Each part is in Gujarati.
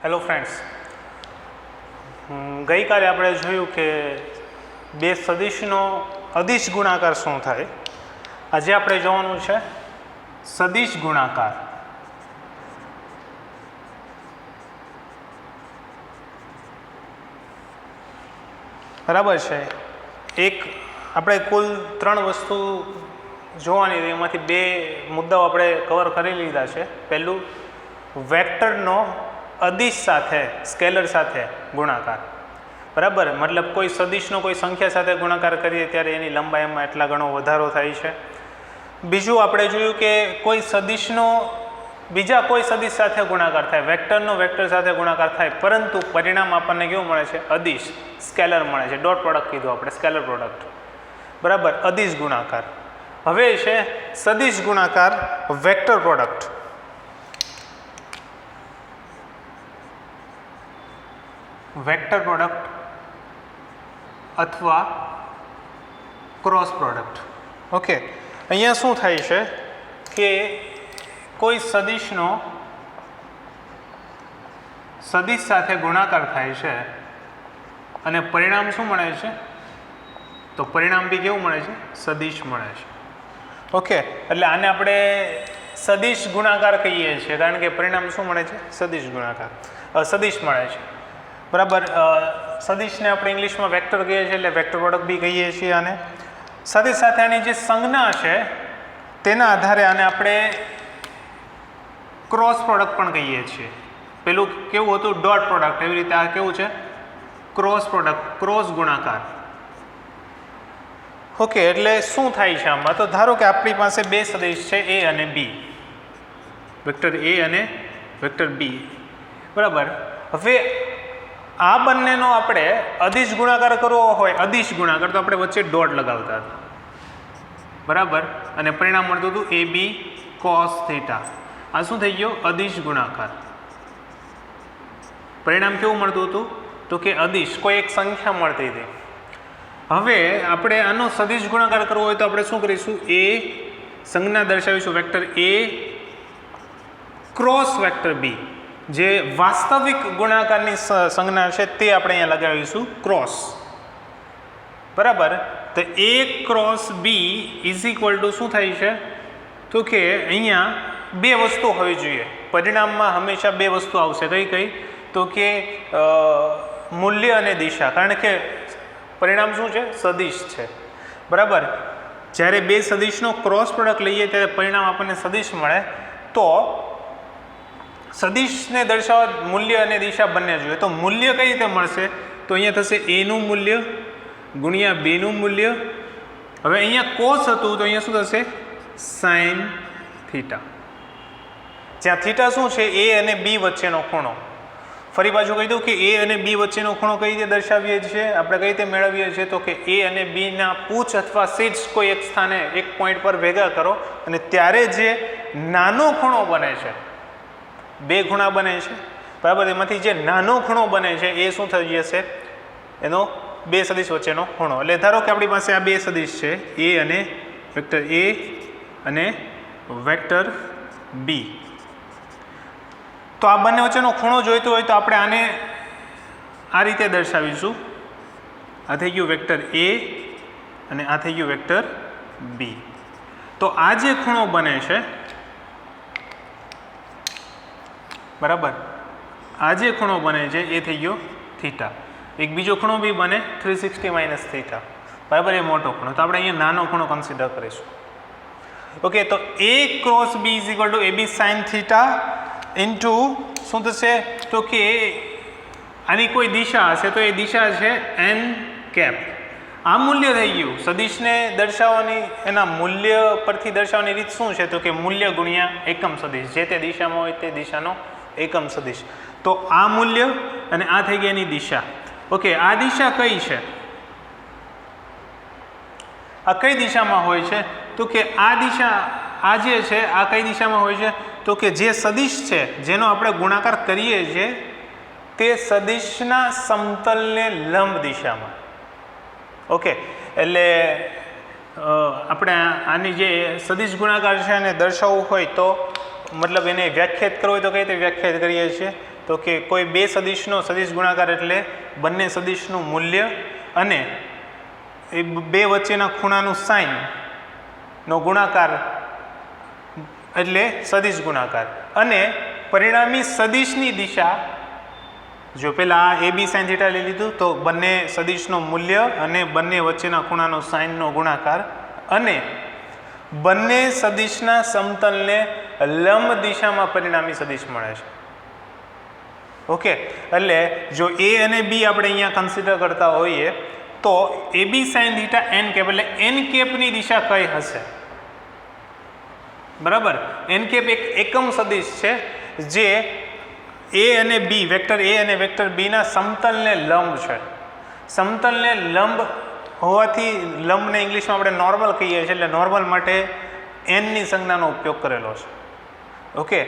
હેલો ફ્રેન્ડ્સ, ગઈકાલે આપણે જોયું કે બે સદિશનો અદિશ ગુણાકાર શું થાય. આજે આપણે જોવાનું છે સદિશ ગુણાકાર. બરાબર છે. એક આપણે કુલ 3 વસ્તુ જોવાની હતી, એમાંથી 2 મુદ્દાઓ આપણે કવર કરી લીધા છે. પહેલું, વેક્ટરનો અદિશ સાથે સ્કેલર સાથે ગુણાકાર. બરાબર, મતલબ કોઈ સદિશનો કોઈ સંખ્યા સાથે ગુણાકાર કરીએ ત્યારે એની લંબાઈમાં એટલા ઘણો વધારો થાય છે. બીજું આપણે જોયું કે કોઈ સદિશનો બીજા કોઈ સદિશ સાથે ગુણાકાર થાય, વેક્ટરનો વેક્ટર સાથે ગુણાકાર થાય, પરંતુ પરિણામ આપણને કેવું મળે છે? અદિશ સ્કેલર મળે છે. ડોટ પ્રોડક્ટ કીધું આપણે, સ્કેલર પ્રોડક્ટ. બરાબર, અદિશ ગુણાકાર. હવે છે સદિશ ગુણાકાર વેક્ટર પ્રોડક્ટ. વેક્ટર પ્રોડક્ટ અથવા ક્રોસ પ્રોડક્ટ. ઓકે, અહીંયા શું થાય છે કે કોઈ સદિશનો સદિશ સાથે ગુણાકાર થાય છે અને પરિણામ શું મળે છે? તો પરિણામ બી કેવું મળે છે? સદિશ મળે છે. ઓકે, એટલે આને આપણે સદિશ ગુણાકાર કહીએ છીએ, કારણ કે પરિણામ શું મળે છે? સદિશ ગુણાકાર, સદિશ મળે છે. બરાબર, સદિશને આપણે ઇંગ્લિશમાં વેક્ટર કહીએ છીએ, એટલે વેક્ટર પ્રોડક્ટ બી કહીએ છીએ. અને સાથે સાથે આની જે સંજ્ઞા છે તેના આધારે આને આપણે ક્રોસ પ્રોડક્ટ પણ કહીએ છીએ. પેલું કેવું હતું? Dot product. એવી રીતે આ કેવું છે? ક્રોસ પ્રોડક્ટ, ક્રોસ ગુણાકાર. ઓકે, એટલે શું થાય છે આમાં? તો ધારો કે આપણી પાસે 2 સદિશ છે, A અને B, વેક્ટર A અને વેક્ટર B. બરાબર, હવે આ બંનેનો આપણે અદિશ ગુણાકાર કરવો હોય, અદિશ ગુણાકાર, તો આપણે વચ્ચે ડોટ લગાવતા હતા. બરાબર, અને પરિણામ મળતું હતું AB cos θ. આ શું થઈ ગયો? અદિશ ગુણાકાર. પરિણામ કેવું મળતું હતું? તો કે અદિશ, કોઈ એક સંખ્યા મળતી હતી. હવે આપણે આનો સદિશ ગુણાકાર કરવો હોય તો આપણે શું કરીશું? A સંજ્ઞા દર્શાવીશું, vector A cross vector B. જે વાસ્તવિક ગુણાકારની સંજ્ઞા છે તે આપણે અહીંયા લગાવીશું ક્રોસ. બરાબર, તો A cross B is equal to શું થાય છે? તો કે અહીંયા 2 વસ્તુ હોવી જોઈએ. પરિણામમાં હંમેશા 2 વસ્તુ આવશે. કઈ કઈ? તો કે મૂલ્ય અને દિશા. કારણ કે પરિણામ શું છે? સદિશ છે. બરાબર, જ્યારે 2 સદિશનો ક્રોસ પ્રોડક્ટ લઈએ ત્યારે પરિણામ આપણને સદિશ મળે. તો સદિશને દર્શાવવા મૂલ્ય અને દિશા બંને જોઈએ. તો મૂલ્ય કઈ રીતે મળશે? તો અહીંયા થશે A નું મૂલ્ય ગુણ્યા B નું મૂલ્ય. હવે અહીંયા કોસ હતું તો અહીંયા શું થશે? Sine theta. જ્યાં થીટા શું છે? A અને B વચ્ચેનો ખૂણો. ફરી પાછું કહી દઉં કે A અને B વચ્ચેનો ખૂણો કઈ રીતે દર્શાવીએ છીએ, આપણે કઈ રીતે મેળવીએ છીએ? તો કે A અને B ના પૂછ અથવા શીર્ષ કોઈ એક સ્થાને એક પોઈન્ટ પર ભેગા કરો અને ત્યારે જે નાનો ખૂણો બને છે, 2 ખૂણા બને છે. બરાબર, એમાંથી જે નાનો ખૂણો બને છે એ શું થઈ જશે? એનો 2 સદિશ વચ્ચેનો ખૂણો. એટલે ધારો કે આપણી પાસે આ 2 સદિશ છે, A અને વેક્ટર A અને વેક્ટર B. તો આ બંને વચ્ચેનો ખૂણો જોઈતો હોય તો આપણે આને આ રીતે દર્શાવીશું. આ થઈ ગયું વેક્ટર A અને આ થઈ ગયું વેક્ટર B. તો આ જે ખૂણો બને છે, બરાબર, આ જે ખૂણો બને છે એ થઈ ગયો થીટા. એક બીજો ખૂણો બી બને 360 માઇનસ થીટા. બરાબર, એ મોટો ખૂણો. તો આપણે અહીંયા નાનો ખૂણો કન્સિડર કરીશું. ઓકે, તો A cross B is equal to AB sine theta into શું થશે? તો કે આની કોઈ દિશા હશે તો એ દિશા છે n કેપ. આ મૂલ્ય થઈ ગયું. સદિશને દર્શાવવાની, એના મૂલ્ય પરથી દર્શાવવાની રીત શું છે? તો કે મૂલ્ય ગુણ્યા એકમ સદિશ. જે તે દિશામાં હોય તે દિશાનો એકમ સદિશ. તો આ મૂલ્ય અને આ થઈ ગઈ એની દિશા. ઓકે, આ દિશા કઈ છે? આ કઈ દિશામાં હોય છે? તો કે આ દિશા, આ જે છે આ કઈ દિશામાં હોય છે? તો કે જે સદિશ છે જેનો આપણે ગુણાકાર કરીએ છીએ તે સદિશના સમતલને લંબ દિશામાં. ઓકે, એટલે આપણે આની જે સદિશ ગુણાકાર છે એને દર્શાવવું હોય તો મતલબ એને વ્યાખ્યાયિત કરવું હોય તો કઈ રીતે વ્યાખ્યાયિત કરીએ છીએ? તો કે કોઈ બે સદિશનો સદિશ ગુણાકાર એટલે બંને સદિશનું મૂલ્ય અને એ બે વચ્ચેના ખૂણાનું સાઇનનો ગુણાકાર એટલે સદિશ ગુણાકાર, અને પરિણામી સદિશની દિશા, જો પેલા આ એ બી સાઇન થીટા લઈ લીધું તો બંને સદિશનું મૂલ્ય અને બંને વચ્ચેના ખૂણાનો સાઇનનો ગુણાકાર, અને બંને સદિશના સમતલને લંબ દિશામાં પરિણામી સદિશ મળે છે. ઓકે, એટલે જો એ અને બી આપણે અહીંયા કન્સિડર કરતા હોઈએ તો એ બી સાઇન થીટા એન કેપ એટલે એન કેપની દિશા કઈ હશે? બરાબર, એન કેપ એક એકમ સદિશ છે જે એ અને બી, વેક્ટર એ અને વેક્ટર બીના સમતલને લંબ છે. સમતલને લંબ હોવાથી લંબને ઇંગ્લિશમાં આપણે નોર્મલ કહીએ છીએ, એટલે નોર્મલ માટે એનની સંજ્ઞાનો ઉપયોગ કરેલો છે. ઓકે,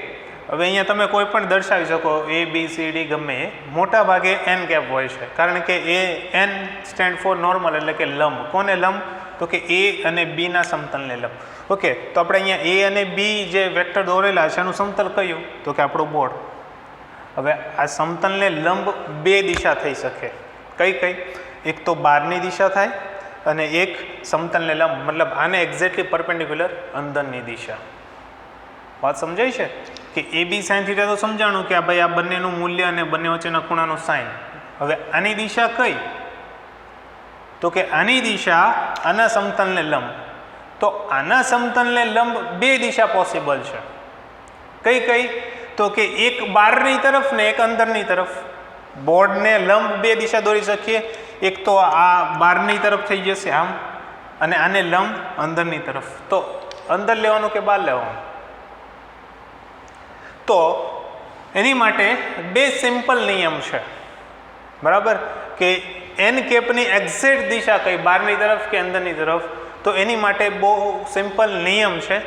હવે અહીંયા તમે કોઈ પણ દર્શાવી શકો એ બી સી ડી ગમે એ, મોટા ભાગે એન કેપ હોય છે, કારણ કે A N stand four normal એટલે કે લંબ. કોને લંબ? તો કે એ અને બીના સમતલને લંબ. ઓકે, તો આપણે અહીંયા એ અને બી જે વેક્ટર દોરેલા છે એનું સમતલ કયું? તો કે આપણું બોર્ડ. હવે આ સમતલને લંબ બે દિશા થઈ શકે. કઈ કઈ? એક તો બહારની દિશા થાય અને એક સમતલને લંબ, મતલબ આને એક્ઝેક્ટલી પરપેન્ડિક્યુલર અંદરની દિશા. વાત સમજાય છે કે એ બી સાઇન થીટા તો સમજાણું કે આ ભાઈ આ બંનેનું મૂલ્ય અને બંને વચ્ચેના ખૂણાનું સાઇન. હવે આની દિશા કઈ? તો કે આની દિશા આના સમતલને લંબ. તો આના સમતલને લંબ બે દિશા પોસિબલ છે. કઈ કઈ? તો કે એક બહારની તરફ ને એક અંદરની તરફ. બોર્ડને લંબ બે દિશા દોરી શકીએ, એક તો આ બહારની તરફ થઈ જશે આમ, અને આને લંબ અંદરની તરફ. તો અંદર લેવાનું કે બહાર લેવાનું? તો એની માટે બે સિમ્પલ નિયમ છે. બરાબર, કે એન કેપની એક્ઝેક્ટ દિશા કઈ, બહારની તરફ કે અંદરની તરફ? તો એની માટે બહુ સિમ્પલ નિયમ છે.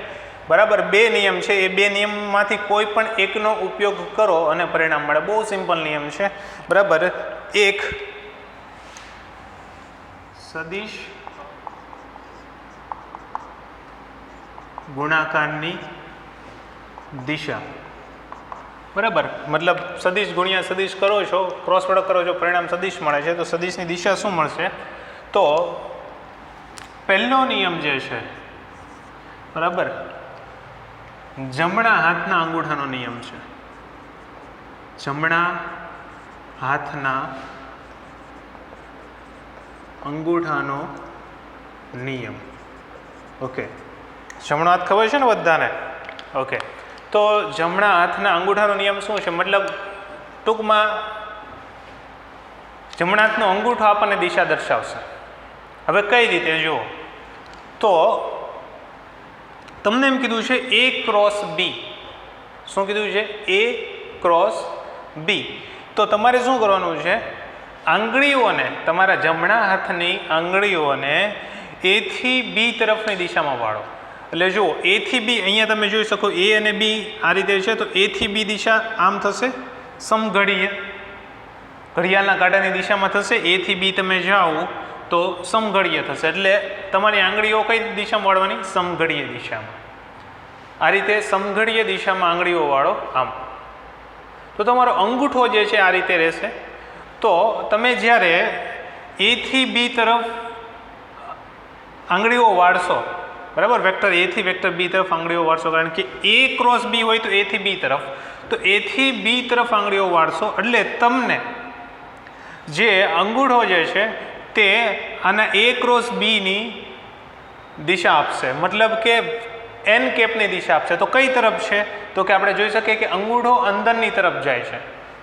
બરાબર, બે નિયમ છે. એ બે નિયમમાંથી કોઈ પણ એકનો ઉપયોગ કરો અને પરિણામ મળે. બહુ સિમ્પલ નિયમ છે. બરાબર, એક સદિશ ગુણાકારની દિશા. બરાબર, મતલબ સદિશ ગુણ્યા સદિશ કરો છો, ક્રોસ પ્રોડક્ટ કરો છો, પરિણામ સદિશ મળે છે. તો સદિશની દિશા શું મળશે? તો પહેલો નિયમ જે છે, બરાબર, જમણા હાથના અંગૂઠાનો નિયમ છે. જમણા હાથના અંગૂઠાનો નિયમ. ઓકે, જમણો હાથ ખબર છે ને બધાને? ઓકે, તો જમણા હાથના અંગૂઠાનો નિયમ શું છે? મતલબ ટૂંકમાં જમણા હાથનો અંગૂઠો આપણને દિશા દર્શાવશે. હવે કઈ રીતે જુઓ તો તમને એમ કીધું છે એ ક્રોસ બી. શું કીધું છે? એ ક્રોસ બી. તો તમારે શું કરવાનું છે? આંગળીઓને, તમારા જમણા હાથની આંગળીઓને એ થી બી તરફની દિશામાં વાળો. એટલે જુઓ, એ થી બી, અહીંયા તમે જોઈ શકો એ અને બી આ રીતે છે. તો એ થી બી દિશા આમ થશે, સમઘડીય ઘડિયાળના કાંટાની દિશામાં થશે. એ થી બી તમે જાઓ તો સમઘડીય થશે. એટલે તમારી આંગળીઓ કઈ દિશામાં વાળવાની? સમઘડીય દિશામાં. આ રીતે સમઘડીય દિશામાં આંગળીઓ વાળો આમ. તો તમારો અંગૂઠો જે છે આ રીતે રહેશે. તો તમે જ્યારે એ થી બી તરફ આંગળીઓ વાળશો, બરાબર, વેક્ટર એ થી વેક્ટર બી તરફ આંગળીઓ વાળશો, કારણ કે એ ક્રોસ બી હોય તો એ થી બી તરફ, તો એ થી બી તરફ આંગળીઓ વાળશો એટલે તમને જે અંગૂઠો જે છે તે આના એ ક્રોસ બીની દિશા આપશે. મતલબ કે એન કેપની દિશા આપશે. તો કઈ તરફ છે? તો કે આપણે જોઈ શકીએ કે અંગૂઠો અંદરની તરફ જાય છે.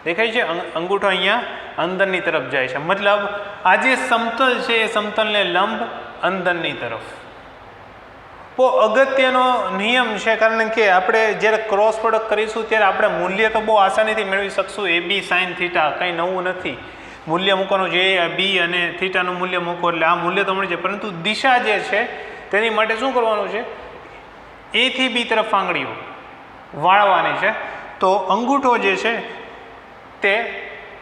દેખાય છે? અંગૂઠો અહીંયા અંદરની તરફ જાય છે. મતલબ આ જે સમતલ છે એ સમતલને લંબ અંદરની તરફ. બહુ અગત્યનો નિયમ છે, કારણ કે આપણે જ્યારે ક્રોસ પ્રોડક્ટ કરીશું ત્યારે આપણે મૂલ્ય તો બહુ આસાનીથી મેળવી શકશું. એ બી સાઇન થીટા કંઈ નવું નથી. મૂલ્ય મૂકવાનું, જે બી અને થીટાનું મૂલ્ય મૂકો એટલે આ મૂલ્ય તો મળી જાય. પરંતુ દિશા જે છે તેની માટે શું કરવાનું છે? એ થી બી તરફ આંગળીઓ વાળવાની છે. તો અંગૂઠો જે છે તે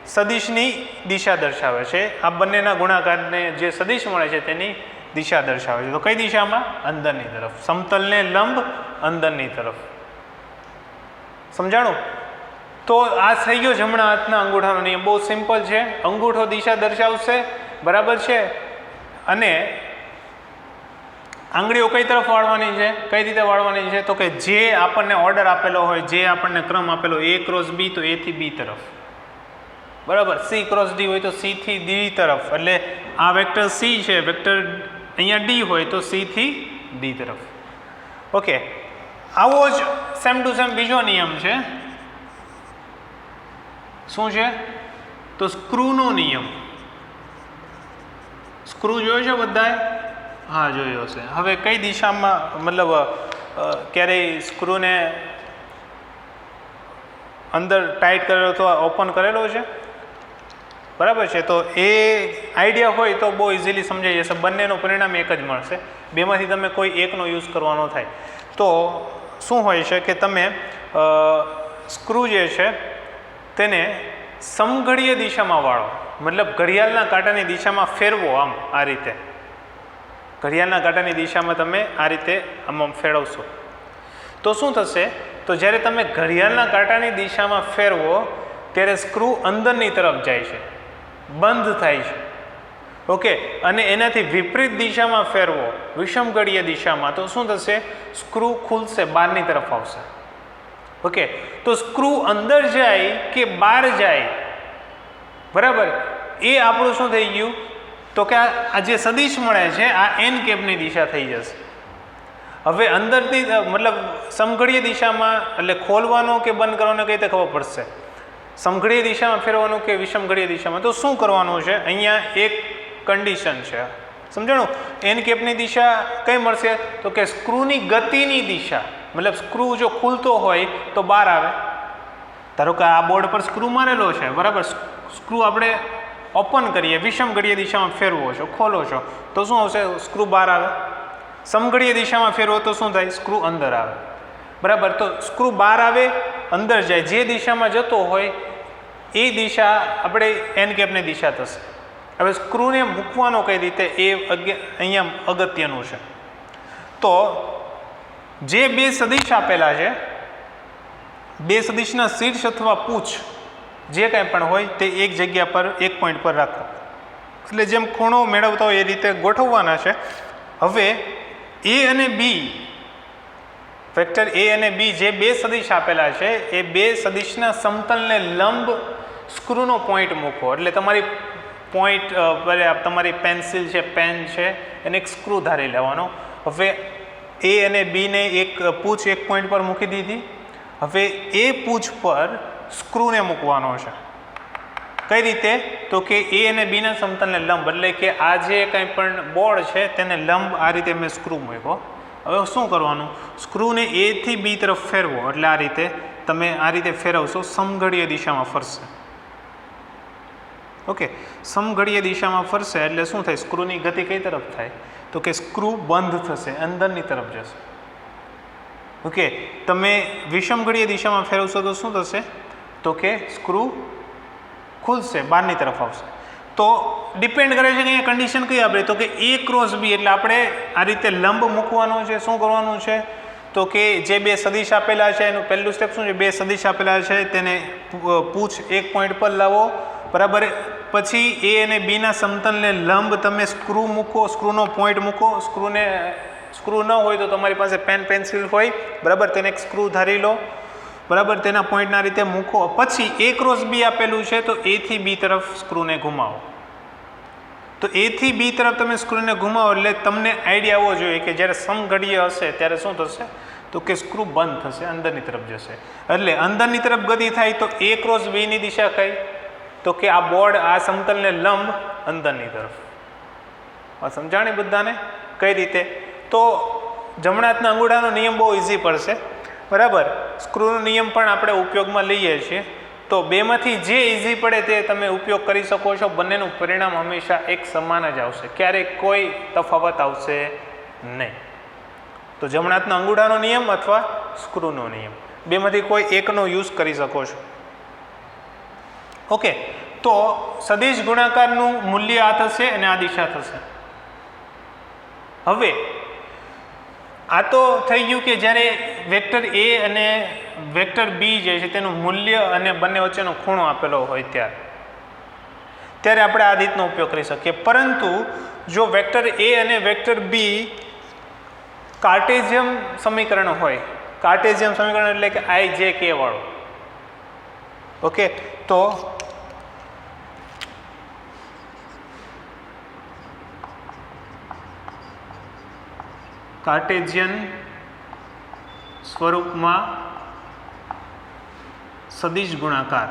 સદિશની દિશા દર્શાવે છે. આ બંનેના ગુણાકારને જે સદિશ મળે છે તેની દિશા દર્શાવે છે. તો કઈ દિશામાં? અંદરની તરફ. સમતલને લંબ અંદરની તરફ. સમજાણું? તો આ થઈ ગયો જમણા હાથના અંગૂઠાનો નિયમ. બહુ સિમ્પલ છે. અંગૂઠો દિશા દર્શાવશે, બરાબર છે, અને આંગળીઓ કઈ તરફ વાળવાની છે, કઈ રીતે વાળવાની છે, તો કે જે આપણને ઓર્ડર આપેલો હોય, જે આપણને ક્રમ આપેલો A ક્રોસ B તો A થી B તરફ, બરાબર. C ક્રોસ D હોય તો C થી D તરફ, એટલે આ વેક્ટર C છે, વેક્ટર અહીંયા D હોય તો C થી D તરફ. ઓકે, આવો જ સેમ ટુ સેમ બીજો નિયમ છે. શું છે? તો સ્ક્રૂનો નિયમ. સ્ક્રૂ જોયો છે બધાએ? હા, જોયો છે. હવે કઈ દિશામાં, મતલબ ક્યારેય સ્ક્રૂને અંદર ટાઈટ કરેલો તો ઓપન કરેલો છે, બરાબર છે. તો એ આઈડિયા હોય તો બહુ ઇઝીલી સમજાઈ જશે. બંનેનું પરિણામ એક જ મળશે. બેમાંથી તમે કોઈ એકનો યુઝ કરવાનો થાય. તો શું હોય છે કે તમે સ્ક્રૂ જે છે તેને સમઘડીય દિશામાં વાળો, મતલબ ઘડિયાળના કાંટાની દિશામાં ફેરવો. આમ આ રીતે ઘડિયાળના કાંટાની દિશામાં તમે આ રીતે આમ ફેરવશો તો શું થશે? તો જ્યારે તમે ઘડિયાળના કાંટાની દિશામાં ફેરવો ત્યારે સ્ક્રૂ અંદરની તરફ જાય છે, બંધ થાય છે. ઓકે, અને એનાથી વિપરીત દિશામાં ફેરવો, વિષમગળીય દિશામાં, તો શું થશે? સ્ક્રૂ ખુલશે, બહારની તરફ આવશે. ઓકે, તો સ્ક્રૂ અંદર જાય કે બહાર જાય, બરાબર, એ આપણું શું થઈ ગયું? તો કે આ જે સદિશ મળે છે આ એન કેપની દિશા થઈ જશે. હવે અંદરથી મતલબ સમઘડીય દિશામાં, એટલે ખોલવાનો કે બંધ કરવાનો કઈ રીતે ખબર પડશે? સમઘડીય દિશામાં ફેરવાનું કે વિષમઘડીય દિશામાં? તો શું કરવાનું છે? અહીંયા એક કન્ડિશન છે, સમજાણું? એન કેપની દિશા કઈ મળશે? તો કે સ્ક્રૂની ગતિની દિશા, મતલબ સ્ક્રૂ જો ખુલતો હોય તો બહાર આવે. ધારો કે આ બોર્ડ પર સ્ક્રૂ મારેલો છે, બરાબર. સ્ક્રૂ આપણે ઓપન કરીએ, વિષમઘડીય દિશામાં ફેરવો છો, ખોલો છો, તો શું આવશે? સ્ક્રૂ બહાર આવે. સમઘડીય દિશામાં ફેરવો તો શું થાય? સ્ક્રૂ અંદર આવે, બરાબર. તો સ્ક્રૂ બહાર આવે, અંદર જાય, જે દિશામાં જતો હોય એ દિશા આપણે એન કેપની દિશા થશે. હવે સ્ક્રૂને મૂકવાનો કઈ રીતે એ અહીંયા અગત્યનું છે. તો જે બે સદિશ આપેલા છે, બે સદિશના શીર્ષ અથવા પૂછ જે કાંઈ પણ હોય તે એક જગ્યા પર, એક પોઈન્ટ પર રાખો. એટલે જેમ ખૂણો મેળવતા હોય એ રીતે ગોઠવવાના છે. હવે એ અને બી, વેક્ટર એ અને બી જે બે સદિશ આપેલા છે એ બે સદિશના સમતલને લંબ સ્ક્રૂનો પોઈન્ટ મૂકો. એટલે તમારી પોઈન્ટ, તમારી પેન્સિલ છે, પેન છે, એને એક સ્ક્રૂ ધારી લેવાનો. હવે એ અને બીને એક પૂછ એક પોઈન્ટ પર મૂકી દીધી. હવે એ પૂછ પર સ્ક્રૂને મૂકવાનો છે. કઈ રીતે? તો કે એ અને બીના સમતલને લંબ, એટલે કે આ જે કંઈ પણ બોર્ડ છે તેને લંબ આ રીતે મેં સ્ક્રૂ મૂક્યો. હવે શું કરવાનું? સ્ક્રૂને એ થી બી તરફ ફેરવો, એટલે આ રીતે તમે આ રીતે ફેરવશો, સમઘડીય દિશામાં ફરશે. ઓકે, સમઘડીય દિશામાં ફરશે એટલે શું થાય? સ્ક્રૂની ગતિ કઈ તરફ થાય? તો કે સ્ક્રૂ બંધ થશે, અંદરની તરફ જશે. ઓકે, તમે વિષમઘડીય દિશામાં ફેરવશો તો શું થશે? તો કે સ્ક્રૂ ખુલશે, બહારની તરફ આવશે. તો ડિપેન્ડ કરે છે કે અહીંયા કન્ડિશન કઈ આપણે? તો કે એ ક્રોસ બી, એટલે આપણે આ રીતે લંબ મૂકવાનો છે. શું કરવાનું છે? તો કે જે બે સદિશ આપેલા છે એનું પહેલું સ્ટેપ શું છે? બે સદિશ આપેલા છે તેને પૂછ એક પોઈન્ટ પર લાવો, બરાબર. પછી એ અને બીના સમતલને લંબ તમે સ્ક્રૂ મૂકો, સ્ક્રૂનો પોઈન્ટ મૂકો. સ્ક્રૂ ન હોય તો તમારી પાસે પેન, પેન્સિલ હોય, બરાબર, તેને એક સ્ક્રૂ ધારી લો, બરાબર, તેના પોઈન્ટના રીતે મૂકો. પછી એ ક્રોસ બી આપેલું છે તો એ થી બી તરફ સ્ક્રૂને ઘુમાવો. તો એ થી બી તરફ તમે સ્ક્રૂને ઘુમાવો એટલે તમને આઈડિયા આવવો જોઈએ કે જ્યારે સમઘડીય હશે ત્યારે શું થશે? તો કે સ્ક્રૂ બંધ થશે, અંદરની તરફ જશે. એટલે અંદરની તરફ ગતિ થાય તો એ ક્રોસ બીની દિશા કઈ? તો કે આ બોર્ડ આ સમતલને લંબ અંદરની તરફ. સમજાણી બધાને કઈ રીતે? તો જમણા હાથના અંગૂઠાનો નિયમ બહુ ઇઝી પડશે, બરાબર. સ્ક્રૂનો નિયમ પણ આપણે ઉપયોગમાં લઈએ છીએ. તો બેમાંથી જે ઇઝી પડે તે તમે ઉપયોગ કરી શકો છો. બંનેનું પરિણામ હંમેશા એક સમાન જ આવશે, ક્યારેય કોઈ તફાવત આવશે નહીં. તો જમણા હાથના અંગૂઠાનો નિયમ અથવા સ્ક્રૂનો નિયમ, બેમાંથી કોઈ એકનો યુઝ કરી શકો છો. ઓકે, તો સદિશ ગુણાકારનું મૂલ્ય આ થશે અને આ દિશા થશે. હવે આ તો થઈ ગયું કે જ્યારે વેક્ટર એ અને વેક્ટર બી જે છે તેનું મૂલ્ય અને બંને વચ્ચેનો ખૂણો આપેલો હોય ત્યારે આપણે આ રીતનો ઉપયોગ કરી શકીએ. પરંતુ જો વેક્ટર એ અને વેક્ટર બી કાર્ટેશિયન સમીકરણ હોય, કાર્ટેશિયન સમીકરણ એટલે કે આઈ જે કે વાળું, ઓકે, તો કાર્ટેશિયન સ્વરૂપમાં સદિશ ગુણાકાર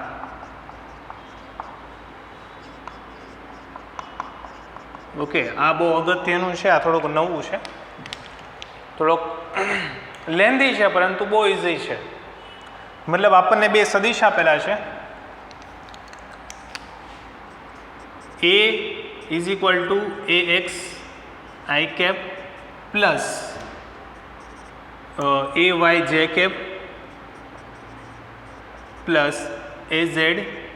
ઓકે, આ બહુ અગત્યનું છે, આ થોડુંક નવું છે, થોડોક લેન્ધી છે પરંતુ બહુ ઇઝી છે. મતલબ આપણને બે સદિશ આપેલા છે, a is equal to ax i cap plus ay j cap plus az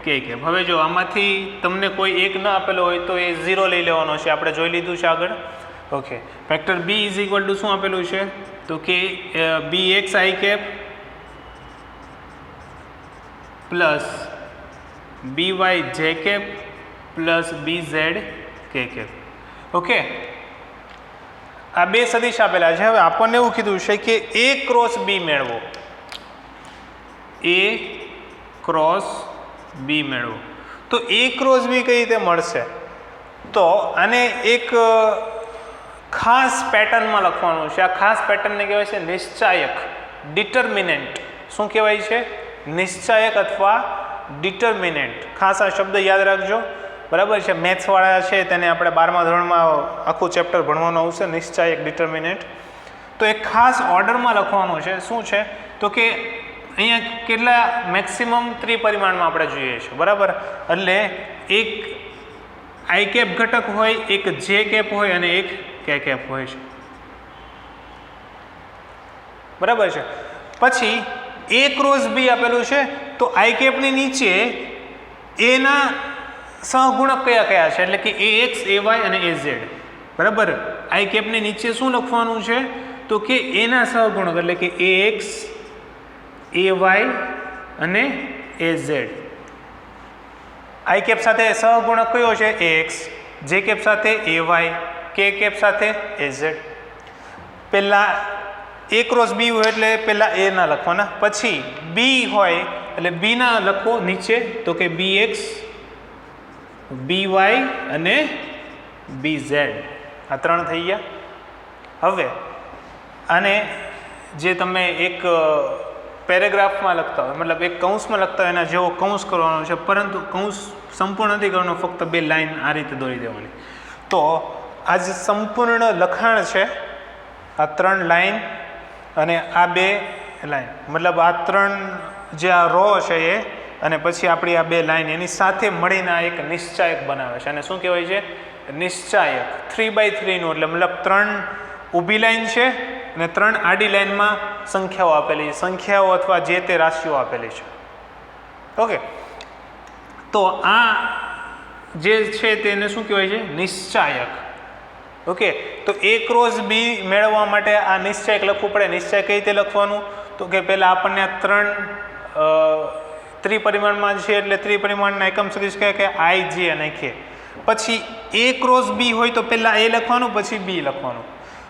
K cap. હવે જો આમાંથી તમને કોઈ એક ન આપેલો હોય તો એ 0 લઈ લેવાનો છે, આપણે જોઈ લીધું છે આગળ. Okay, vector b is equal to શું આપેલું છે તો કે bx i cap plus by j cap plus bz K cap. Okay, આ બે સદિશ આપેલા છે. હવે આપણને એવું કીધું છે કે a ક્રોસ b મેળવો, a ક્રોસ b મેળવો. તો a ક્રોસ b કઈ રીતે મળશે? તો આને એક ખાસ પેટર્નમાં લખવાનું છે. આ ખાસ પેટર્નને કહેવાય છે નિશ્ચાયક, ડિટર્મિનન્ટ. શું કહેવાય છે? નિશ્ચાયક અથવા ડિટર્મિનન્ટ. ખાસ આ શબ્દ યાદ રાખજો, બરાબર છે. મેથ્સવાળા છે તેને આપણે 12મા ધોરણમાં આખું ચેપ્ટર ભણવાનું આવશે, નિશ્ચાયક, ડિટર્મિનન્ટ. તો એક ખાસ ઓર્ડરમાં લખવાનું છે. શું છે તો કે અહીંયા કેટલા મેક્સિમમ ત્રિપરિમાણમાં આપણે જોઈએ છે, બરાબર. એટલે એક આઈ કેપ ઘટક હોય, એક જે કેપ હોય અને એક કે કેપ હોય છે, બરાબર છે. પછી a ક્રોસ b આપેલું છે, તો આઈ કેપની નીચે એના સહગુણક કયા કયા છે, એટલે કે ax ay અને az, બરાબર. આઈ કેપની નીચે શું લખવાનું છે તો કે એના સહગુણક એટલે કે ax ay અને az. આઈ કેપ સાથે સહગુણક કયો છે? ax, જે કેપ સાથે ay, કે કેપ સાથે az. પહેલા a ક્રોસ b હોય એટલે પહેલા a ના લખવાના, પછી b હોય એટલે b ના લખો નીચે, તો કે bx by અને bz. આ ત્રણ થઈ ગયા. હવે આને જે તમે એક પેરેગ્રાફમાં લખતા હોય, મતલબ એક કૌંસમાં લખતા હોય એના જેવો કૌંસ કરવાનો છે, પરંતુ કૌંસ સંપૂર્ણ નથી કરવાનો, ફક્ત બે લાઈન આ રીતે દોરી દેવાની. તો આ જે સંપૂર્ણ લખાણ છે, આ 3 લાઈન અને આ 2 લાઈન, મતલબ આ 3 જે આ રો છે એ અને પછી આપણી આ 2 લાઈન એની સાથે મળીને આ એક નિશ્ચાયક બનાવે છે. અને શું કહેવાય છે? નિશ્ચાયક. 3x3 નું, એટલે મતલબ 3 ઊભી લાઈન છે અને 3 આડી લાઈનમાં સંખ્યાઓ આપેલી છે, સંખ્યાઓ અથવા જે તે રાશિઓ આપેલી છે. ઓકે, તો આ જે છે તેને શું કહેવાય છે? નિશ્ચાયક. ઓકે, તો a ક્રોસ b મેળવવા માટે આ નિશ્ચાયક લખવું પડે. નિશ્ચાયક કઈ રીતે લખવાનું તો કે પહેલાં આપણને આ 3 ત્રિપરિમાણમાં છે, એટલે ત્રિપરિમાણના એકમ સદિશ કયા કે i j અને k. પછી a ક્રોસ b હોય તો પહેલાં a લખવાનું, પછી b લખવાનું,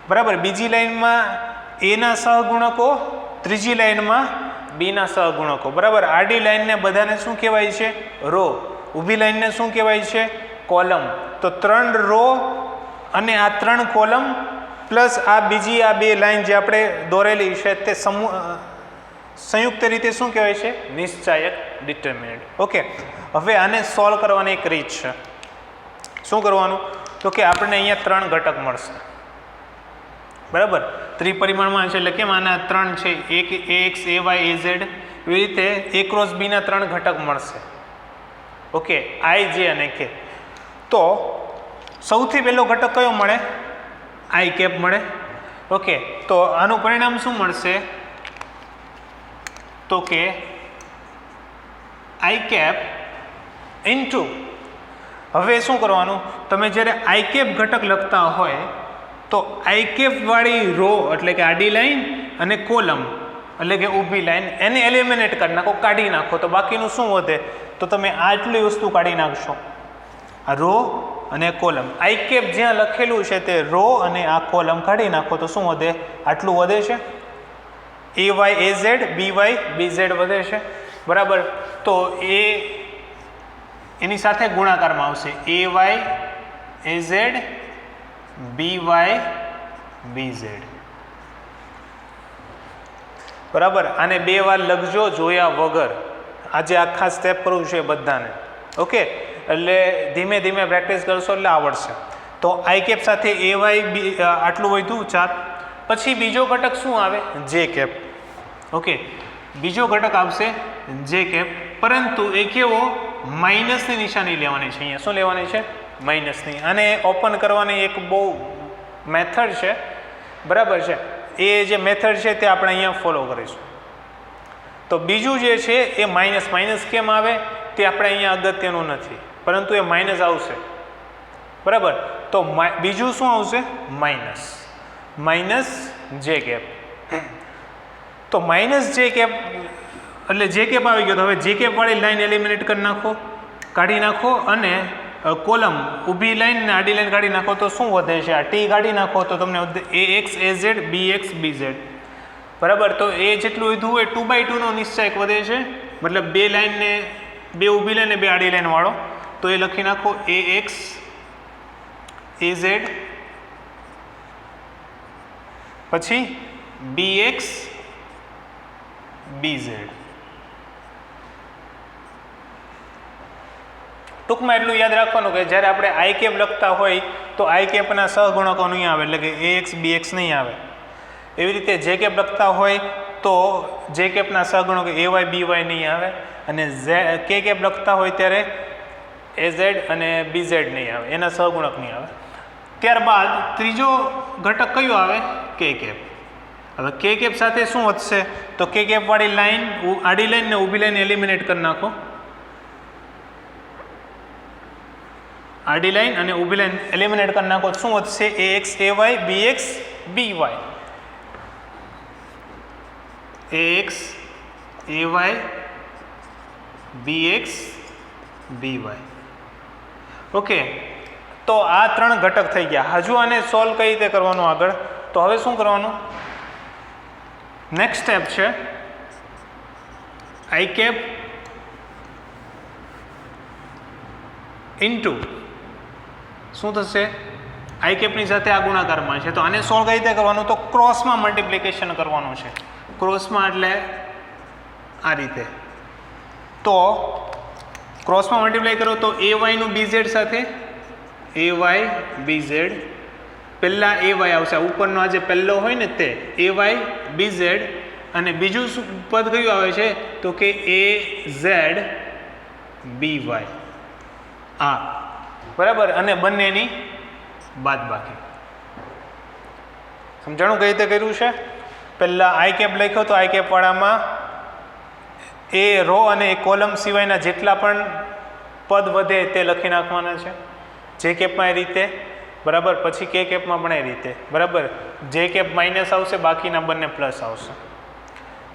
બરાબર. બીજી લાઈનમાં a ના સહગુણકો, ત્રીજી લાઈનમાં b ના સહગુણકો, બરાબર. આડી લાઈનને બધાને શું કહેવાય છે? રો. ઊભી લાઈનને શું કહેવાય છે? કોલમ. તો 3 રો અને આ 3 કોલમ પ્લસ આ બીજી આ 2 લાઈન જે આપણે દોરેલી છે તે સંયુક્ત રીતે શું કહેવાય છે? નિશ્ચાયક, ડિટર્મિનન્ટ. ઓકે, હવે આને સોલ્વ કરવાની એક રીત છે. શું કરવાનું તો કે આપણને અહીંયા 3 ઘટક મળશે, બરાબર. ત્રિપરિમાણમાં છે એટલે કેમ આના 3 છે, એક ax ay az. એવી રીતે a ક્રોસ b ના 3 ઘટક મળશે. ઓકે, i j અને k. તો સૌથી પહેલો ઘટક કયો મળે? આઈ કેપ મળે. ઓકે, તો આનું પરિણામ શું મળશે તો કે આઈ કેપ ઇન્ટુ, હવે શું કરવાનું, તમે જ્યારે આઈ કેપ ઘટક લખતા હોય તો આઈ કેપ વાળી રો એટલે કે આડી લાઈન અને કોલમ એટલે કે ઊભી લાઈન એને એલિમિનેટ કરી નાખો, કાઢી નાખો, તો બાકીનું શું વધે? તો તમે આટલી વસ્તુ કાઢી નાખશો, આ રો અને કોલમ. આઈ કેપ જ્યાં લખેલું છે તે રો અને આ કોલમ કાઢી નાખો તો શું વધે? આટલું વધે છે. A Y A Z, B Y B Z વધે છે, બરાબર. તો એની સાથે ગુણાકારમાં આવશે A Y A Z, B Y B Z, બરાબર. આને 2 વાર લખજો જોયા વગર. આજે આખા સ્ટેપ કરવું છે બધાને, ઓકે. એટલે ધીમે ધીમે પ્રેક્ટિસ કરશો એટલે આવડશે. તો આઈ કેપ સાથે એ વાય બી આટલું વધ્યું 4. પછી બીજો ઘટક શું આવે? જે કેપ, ઓકે. બીજો ઘટક આવશે જે કેપ, પરંતુ એ કેવો? માઇનસની નિશાની લેવાની છે. અહીંયા શું લેવાની છે? માઇનસની. આને ઓપન કરવાની એક બહુ મેથડ છે, બરાબર છે. એ જે મેથડ છે તે આપણે અહીંયા ફોલો કરીશું. તો બીજું જે છે એ માઇનસ. માઇનસ કેમ આવે તે આપણે અહીંયા અગત્યનું નથી, પરંતુ એ માઇનસ આવશે, બરાબર. તો બીજું શું આવશે? માઇનસ. Minus J cap. તો માઇનસ જે કેપ એટલે જે કેપ આવી ગયો. તો હવે જે કેપ વાળી લાઈન એલિમિનેટ કરી નાખો, કાઢી નાખો, અને કોલમ ઊભી લાઈન ને આડી લાઈન કાઢી નાખો તો શું વધે છે? આ ટી કાઢી નાખો તો તમને એ એક્સ એ ઝેડ, બી એક્સ બી ઝેડ, બરાબર. તો એ જેટલું વધ્યું હોય 2/2 નો નિશ્ચયક વધે છે, મતલબ 2 લાઈનને 2 ઊભી લાઈન ને 2 આડી લાઈન વાળો. તો એ લખી નાખો એ એક્સ એ ઝેડ, પછી બી એક્સ બી ઝેડ. ટૂંકમાં એટલું યાદ રાખવાનું કે જ્યારે આપણે આઈ કેપ લખતા હોય તો આઈ કેપના સહગુણકો નહીં આવે, એટલે કે એ એક્સ બી એક્સ નહીં આવે. એવી રીતે જે કેપ લખતા હોય તો જે કેપના સહગુણકો એ વાય બી વાય નહીં આવે, અને કે કેપ લખતા હોય ત્યારે એ ઝેડ અને બી ઝેડ નહીં આવે, એના સહગુણક નહીં આવે. ત્યારબાદ ત્રીજો ઘટક કયો આવે? કે કેપ. હવે કે કેપ સાથે શું વધશે? તો કે કેપ વાળી લાઈન આડી લાઈન ને ઊભી લાઈન એલિમિનેટ કરી નાખો. આડી લાઈન અને ઊભી લાઈન એલિમિનેટ કરી નાખો, શું વધશે? A X A Y, B X B Y, A X A Y B X B Y, okay. તો આ 3 ઘટક થઈ ગયા. હજુ આને સોલ્વ કઈ રીતે કરવાનું આગળ? તો હવે શું કરવાનું? નેક્સ્ટ સ્ટેપ છે આઈ કેપ ઇન્ટુ શું થશે? આઈ કેપની સાથે આ ગુણાકારમાં છે. તો આને સોલ્વ કઈ રીતે કરવાનું? તો ક્રોસમાં મલ્ટિપ્લિકેશન કરવાનું છે. ક્રોસમાં એટલે આ રીતે. તો ક્રોસમાં મલ્ટીપ્લાય કરો તો એ વાયનું બી ઝેડ સાથે એ વાય બી ઝેડ. પહેલાં એ વાય આવશે, ઉપરનો આ જે પહેલો હોય ને તે એ વાય બી ઝેડ, અને બીજું પદ કયું આવે છે? તો કે એ ઝેડ બી વાય, આ, બરાબર. અને બંનેની બાદબાકી. સમજાણું કઈ રીતે કર્યું છે? પહેલાં આઈ કેપ લખ્યો તો આઈ કેપ વાળામાં એ રો અને એ કોલમ સિવાયના જેટલા પણ પદ વધે તે લખી નાખવાના છે. જે કેપમાં એ રીતે, બરાબર. પછી કે કેપમાં પણ એ રીતે, બરાબર. જે કેપ માઇનસ આવશે, બાકીના બંને પ્લસ આવશે,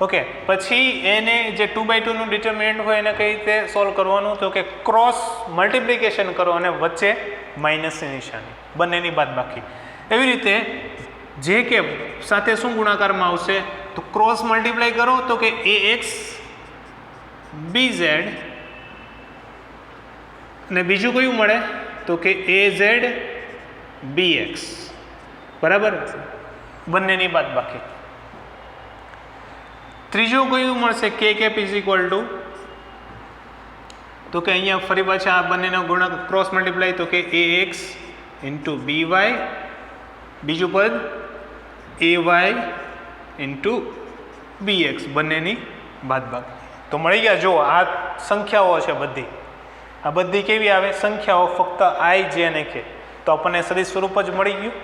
ઓકે. પછી એને જે 2/2 નું ડિટર્મિનન્ટ હોય એને કઈ રીતે સોલ્વ કરવાનું? તો કે ક્રોસ મલ્ટિપ્લિકેશન કરો અને વચ્ચે માઇનસની નિશાની, બંનેની બાદબાકી. એવી રીતે જે કેપ સાથે શું ગુણાકારમાં આવશે? તો ક્રોસ મલ્ટીપ્લાય કરો તો કે એ એક્સ બી ઝેડ, અને બીજું કયું મળે? તો કે એ ઝેડ બી એક્સ, બરાબર. બંનેની બાદબાકી. ત્રીજું કયું મળશે? કે કેપ ઇઝ ઇક્વલ ટુ, તો કે અહીંયા ફરી પાછા આ બંનેનો ગુણાકાર ક્રોસ મલ્ટીપ્લાય, તો કે A X into B Y, બીજું પદ A Y into B X, બંનેની બાદબાકી. તો મળી ગયા. જો આ સંખ્યાઓ છે બધી, આ બધી કેવી આવે? સંખ્યાઓ, ફક્ત આઈ જે અને કે. તો આપણને સદિશ સ્વરૂપ જ મળી ગયું.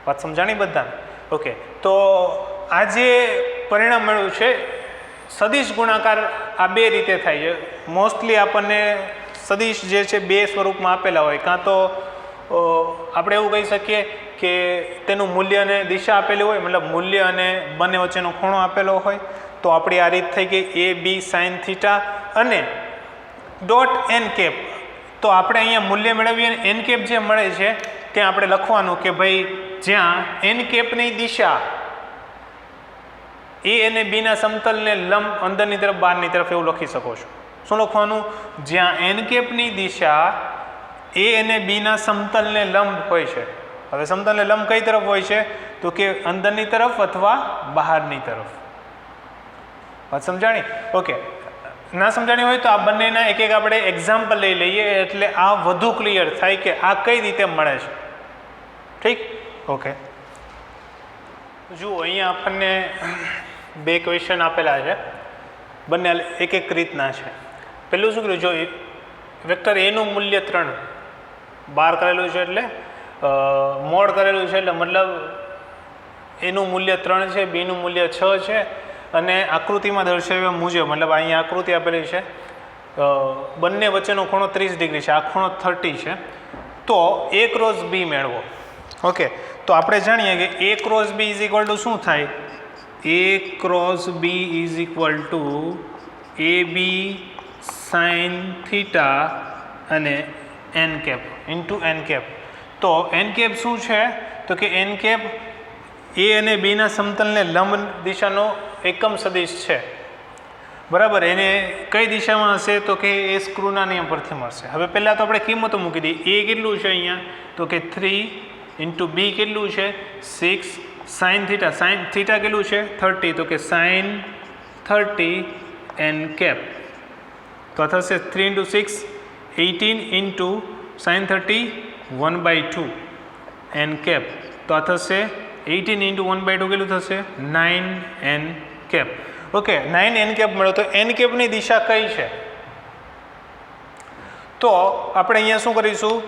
વાત સમજાણી બધાને? ઓકે. તો આ જે પરિણામ મળ્યું છે સદિશ ગુણાકાર, આ 2 રીતે થાય છે. મોસ્ટલી આપણને સદિશ જે છે 2 સ્વરૂપમાં આપેલા હોય, કાં તો આપણે એવું કહી શકીએ કે તેનું મૂલ્ય અને દિશા આપેલી હોય, મતલબ મૂલ્ય અને બંને વચ્ચેનો ખૂણો આપેલો હોય, તો આપણી આ રીત થઈ ગઈ એ બી સાઇન થીટા અને ડોટ એન કેપ. તો આપણે અહીંયા મૂલ્ય મેળવીએ અને એન કેપ જે મળે છે ત્યાં આપણે લખવાનું કે ભાઈ જ્યાં એન કેપની દિશા એ અને બીના સમતલને લંબ અંદરની તરફ બહારની તરફ એવું લખી શકો છો. શું લખવાનું? જ્યાં એન કેપની દિશા એ અને બીના સમતલને લંબ હોય છે. હવે સમતલને લંબ કઈ તરફ હોય છે? તો કે અંદરની તરફ અથવા બહારની તરફ. વાત સમજાણી? ઓકે, ના સમજાણી હોય તો આ બંનેના એક એક આપણે એક્ઝામ્પલ લઈ લઈએ એટલે આ વધુ ક્લિયર થાય કે આ કઈ રીતે મળે છે. ઠીક? ઓકે, જુઓ અહીંયા આપણને બે ક્વેશ્ચન આપેલા છે, બંને એક એક રીતના છે. પહેલું શું કર્યું? જો વેક્ટર એનું મૂલ્ય 3 બહાર કરેલું છે એટલે મોડ કરેલું છે એટલે મતલબ એનું મૂલ્ય 3 છે, બીનું મૂલ્ય 6 છે અને આકૃતિમાં દર્શાવ્યા મુજબ મતલબ અહીંયા આકૃતિ આપેલી છે બંને વચ્ચેનો ખૂણો 30 ડિગ્રી છે, આ ખૂણો 30 છે. તો A ક્રોસ B મેળવો. ઓકે, તો આપણે જાણીએ કે A cross B is equal to શું થાય? A cross B is equal to AB sine theta અને N cap into N cap. તો એન કેપ શું છે? તો કે એન કેપ એ અને બીના સમતલને લંબ દિશાનો એકમ સદિશ છે, બરાબર. એને કઈ દિશામાં હશે? તો કે એ સ્ક્રૂના નિયમ પરથી મળશે. હવે પહેલાં તો આપણે કિંમતો મૂકી દઈએ. એ કેટલું છે અહીંયા? તો કે 3 ઇન્ટુ બી કેટલું છે? 6 સાઇન થીટા કેટલું છે? 30. તો કે સાઇન 30 એન કેપ. તો આ થશે 3 into 6 18 into sine 30 1/2 N cap. તો આ થશે 18 ઇન્ટુ 1/2 કેટલું થશે? 9 N cap. Okay, 9 N cap મળ્યો. તો એન કેપની દિશા કઈ છે? તો આપણે અહીંયા શું કરીશું?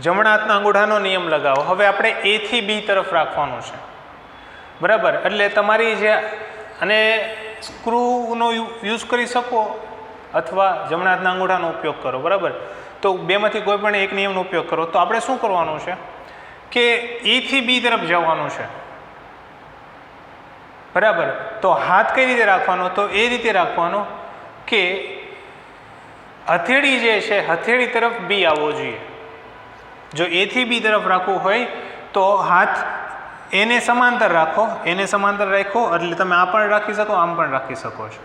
જમણા હાથના અંગૂઠાનો નિયમ લગાવો. હવે આપણે A થી B તરફ રાખવાનું છે, બરાબર. એટલે તમારી જે અને સ્ક્રૂનો યુઝ કરી શકો અથવા જમણા હાથના અંગૂઠાનો ઉપયોગ કરો, બરાબર. તો બેમાંથી કોઈ પણ એક નિયમનો ઉપયોગ કરો. તો આપણે શું કરવાનું છે કે A થી B તરફ જવાનું છે, બરાબર. તો હાથ કઈ રીતે રાખવાનો? તો એ રીતે રાખવાનો કે હથેળી જે છે હથેળી તરફ B આવવો જોઈએ. જો A થી B તરફ રાખવું હોય તો હાથ એને સમાંતર રાખો, એને સમાંતર રાખો એટલે તમે આ પણ રાખી શકો, આમ પણ રાખી શકો છો,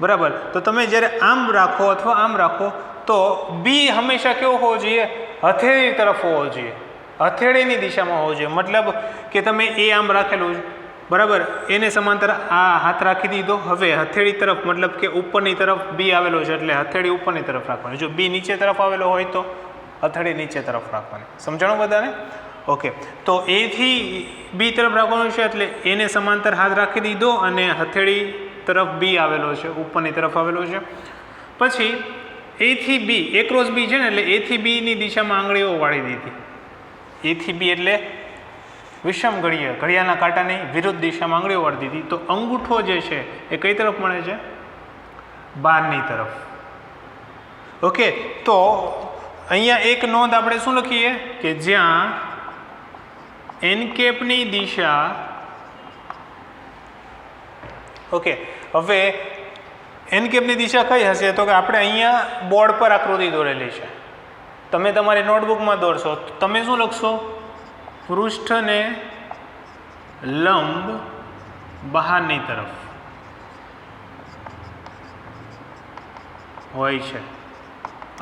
બરાબર. તો તમે જ્યારે આમ રાખો અથવા આમ રાખો તો B હંમેશા કેવો હોવો જોઈએ? હથેળી તરફ હોવો જોઈએ, હથેળીની દિશામાં હોવો જોઈએ. મતલબ કે તમે એ આમ રાખેલું, બરાબર, એને સમાંતર આ હાથ રાખી દીધો. હવે હથેળી તરફ મતલબ કે ઉપરની તરફ B આવેલો છે એટલે હથેળી ઉપરની તરફ રાખવાની. જો B નીચે તરફ આવેલો હોય તો હથેળી નીચે તરફ રાખવાની. સમજાણું બધાને? ઓકે, તો A થી B તરફ રાખવાનું છે એટલે એને સમાંતર હાથ રાખી દીધો અને હથેળી તરફ B આવેલો છે, ઉપરની તરફ આવેલો છે. પછી A થી B, A ક્રોસ B છે ને એટલે A થી B ની દિશામાં આંગળીઓ વાળી દીધી. A થી B એટલે વિષમ ઘડિયાળના કાંટાની વિરુદ્ધ દિશામાં આંગળીઓ વાળી દીધી. તો અંગૂઠો જે છે એ કઈ તરફ મળે છે? બહારની તરફ. ઓકે, તો અહીંયા એક નોંધ આપણે શું લખીએ કે જ્યાં એન કેપની દિશા, ઓકે, હવે એન કેપની દિશા કઈ હશે? તો કે આપણે અહીંયા બોર્ડ પર આકૃતિ દોરેલી છે, તમે તમારી નોટબુકમાં દોરશો. તમે શું લખશો? પૃષ્ઠને લંબ બહારની તરફ હોય છે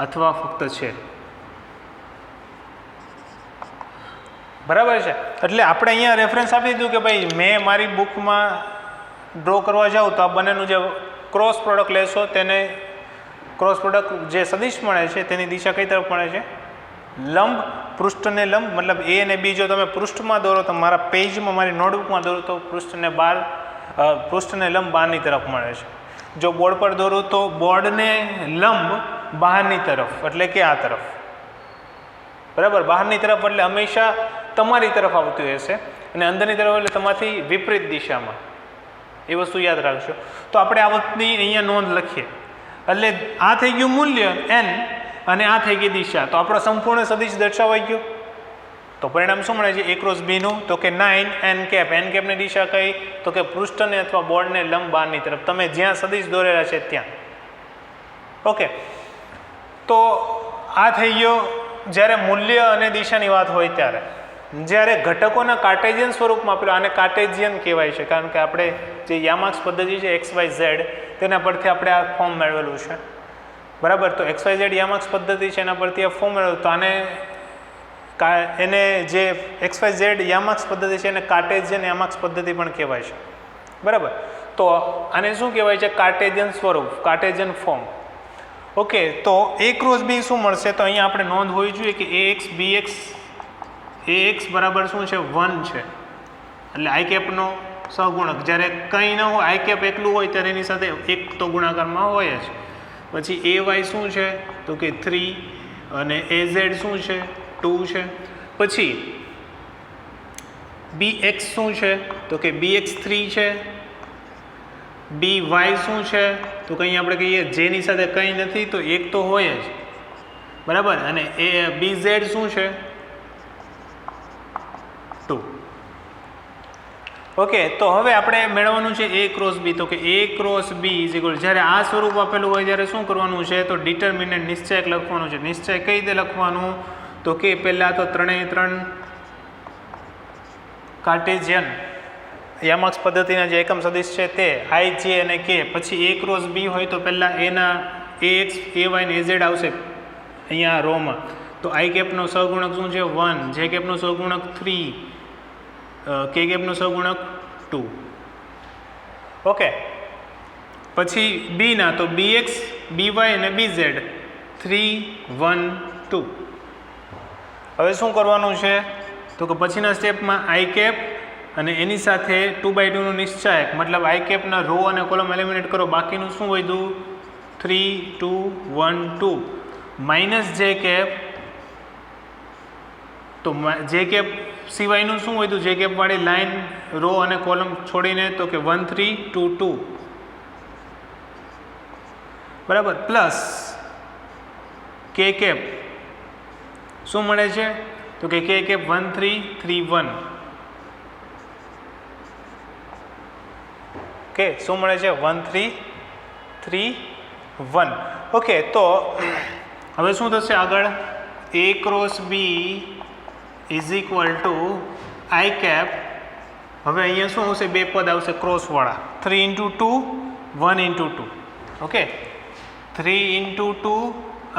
અથવા ફક્ત છે, બરાબર છે. એટલે આપણે અહીંયા રેફરન્સ આપી દીધું કે ભાઈ મેં મારી બુકમાં ડ્રો કરવા જાઉં તો આ બંનેનું જે ક્રોસ પ્રોડક્ટ લેશો તેને ક્રોસ પ્રોડક્ટ જે સદિશ મળે છે તેની દિશા કઈ તરફ મળે છે? લંબ, પૃષ્ઠને લંબ. મતલબ A અને B જો તમે પૃષ્ઠમાં દોરો તો મારા પેજમાં, મારી નોટબુકમાં દોરો તો પૃષ્ઠને લંબ બહારની તરફ મળે છે. જો બોર્ડ પર દોરો તો બોર્ડને લંબ બહારની તરફ એટલે કે આ તરફ, બરાબર. બહારની તરફ એટલે હંમેશા તમારી તરફ આવતું હશે અને અંદરની તરફ એટલે તમારી વિપરીત દિશામાં. એ વસ્તુ યાદ રાખજો. તો આપણે આ વખતની અહીંયા નોંધ લખીએ. એટલે આ થઈ ગયું મૂલ્ય n અને આ થઈ ગઈ દિશા. તો આપણો સંપૂર્ણ સદિશ દર્શાવાઈ ગયો. તો પરિણામ શું મળે છે a ક્રોસ b નું? તો કે 9 n કેપ. n કેપની દિશા કઈ? તો કે પૃષ્ઠને અથવા બોર્ડને લંબ બહારની તરફ, તમે જ્યાં સદિશ દોરેલા છે ત્યાં. ઓકે, તો આ થઈ ગયો જ્યારે મૂલ્ય અને દિશાની વાત હોય ત્યારે. જ્યારે ઘટકોના કાર્ટેશિયન સ્વરૂપમાં આપેલો, આને કાર્ટેશિયન કહેવાય છે કારણ કે આપણે જે યામાક્સ પદ્ધતિ છે XYZ તેના પરથી આપણે આ ફોર્મ મેળવેલું છે, બરાબર. તો XYZ યામાક્સ પદ્ધતિ છે એના પરથી આ ફોર્મ મેળવેલું. તો આને એને જે XYZ યામાક્સ પદ્ધતિ છે એને કાર્ટેશિયન યામાક્સ પદ્ધતિ પણ કહેવાય છે, બરાબર. તો આને શું કહેવાય છે? કાર્ટેશિયન સ્વરૂપ, કાર્ટેશિયન ફોર્મ. ઓકે, તો a ક્રોસ b શું મળશે? તો અહીંયા આપણે નોંધ હોવી જોઈએ કે ax બરાબર શું છે? 1 છે. એટલે આઈ કેપનો સહગુણક. જ્યારે કંઈ ન હોય, આઈ કેપ એકલું હોય ત્યારે એની સાથે એક તો ગુણાકારમાં હોય જ. પછી ay શું છે? તો કે 3 અને az શું છે? 2 છે. પછી bx શું છે? તો કે bx 3 છે. by શું છે? તો કંઈ આપણે કહીએ જેની સાથે કંઈ નથી તો એક તો હોય જ, બરાબર. અને bz શું છે? 2. ઓકે, તો હવે આપણે મેળવવાનું છે a ક્રોસ b. તો કે a cross b is equal, જ્યારે આ સ્વરૂપ આપેલું હોય ત્યારે શું કરવાનું છે? તો ડિટર્મિનન્ટ નિશ્ચયક લખવાનું છે. નિશ્ચય કઈ રીતે લખવાનું? તો કે પહેલાં તો 3 કાર્ટેશિયન યામાક્સ પદ્ધતિના જે એકમ સદિશ છે તે i, j અને k. પછી a ક્રોસ b હોય તો પહેલાં એના ax, ay ને az આવશે અહીંયા રોમાં. તો i કેપનો સહગુણક શું છે? 1. j કેપનો સહગુણક 3. k કેપનો સહગુણક 2. ઓકે, પછી b ના તો bx, by અને bz 3, 1, 2. હવે શું કરવાનું છે? તો કે પછીના સ્ટેપમાં i કેપ અને એની સાથે 2/2 નું નિશ્ચાયક, મતલબ આઈ કેપના રો અને કોલમ એલિમિનેટ કરો. બાકીનું શું વધ્યું? 3, 2, 1, 2 માઇનસ જે કેપ. તો જે કેપ સિવાયનું શું વધ્યું? જે કેપ વાળી લાઈન રો અને કોલમ છોડીને, તો કે 1, 3, 2, 2, બરાબર. પ્લસ કે કેપ શું મળે છે? તો કે કે કેપ 1, 3, 3, 1. ઓકે, શું મળે છે? 1, 3, 3, 1. ઓકે, તો હવે શું થશે આગળ? a cross b is equal to I cap. હવે અહીંયા શું આવશે? બે પદ આવશે ક્રોસવાળા. 3 × 2, 1 × 2. ઓકે, 3 × 2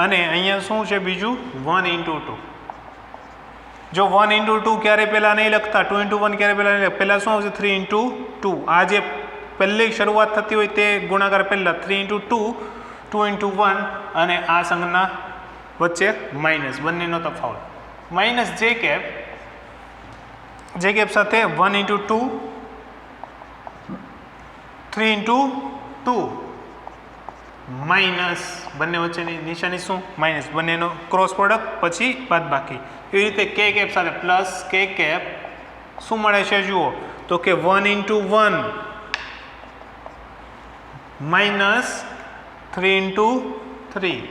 અને અહીંયા શું છે બીજું? 1 × 2. જો 1 × 2 ક્યારે પહેલાં નહીં લખતા, 2 × 1 ક્યારે પહેલાં નહીં લખતા, પહેલાં શું આવશે? 3 × 2. આ જે પહેલી શરૂઆત થતી હોય તે ગુણાકાર પહેલાં 3 × 2, 2 × 1 અને આ સંજ્ઞા વચ્ચે માઇનસ, બંનેનો તફાવત. માઇનસ જે કેપ સાથે 1 × 2, 3 × 2 માઇનસ, બંને વચ્ચેની નિશાની શું? માઇનસ. બંનેનો ક્રોસ પ્રોડક્ટ પછી બાદબાકી. એવી રીતે કે કેપ સાથે પ્લસ કે કેપ શું મળે છે? જુઓ તો કે 1 × 1 માઇનસ 3 × 3.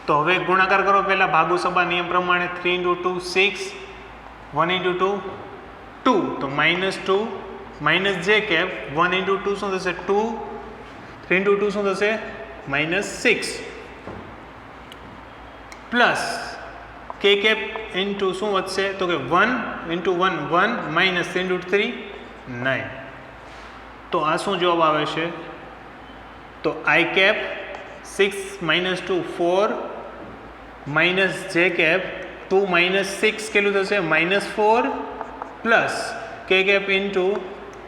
તો હવે ગુણાકાર કરો પહેલા ભાગુ સભા નિયમ પ્રમાણે. 3 × 2 6, 1 × 2 2, તો -2 માઇનસ જે કેપ 1 × 2 શું થશે? 2, 3 × 2 શું થશે? -6 પ્લસ કે કેપ ઇન્ટુ શું વધશે? તો કે 1 × 1 1 માઇનસ 3 × 3 9. તો આ શું જવાબ આવે છે? તો I cap 6 - 2 4 minus J cap 2 - 6 કેટલું થશે? -4 પ્લસ કે કેપ ઇન્ટુ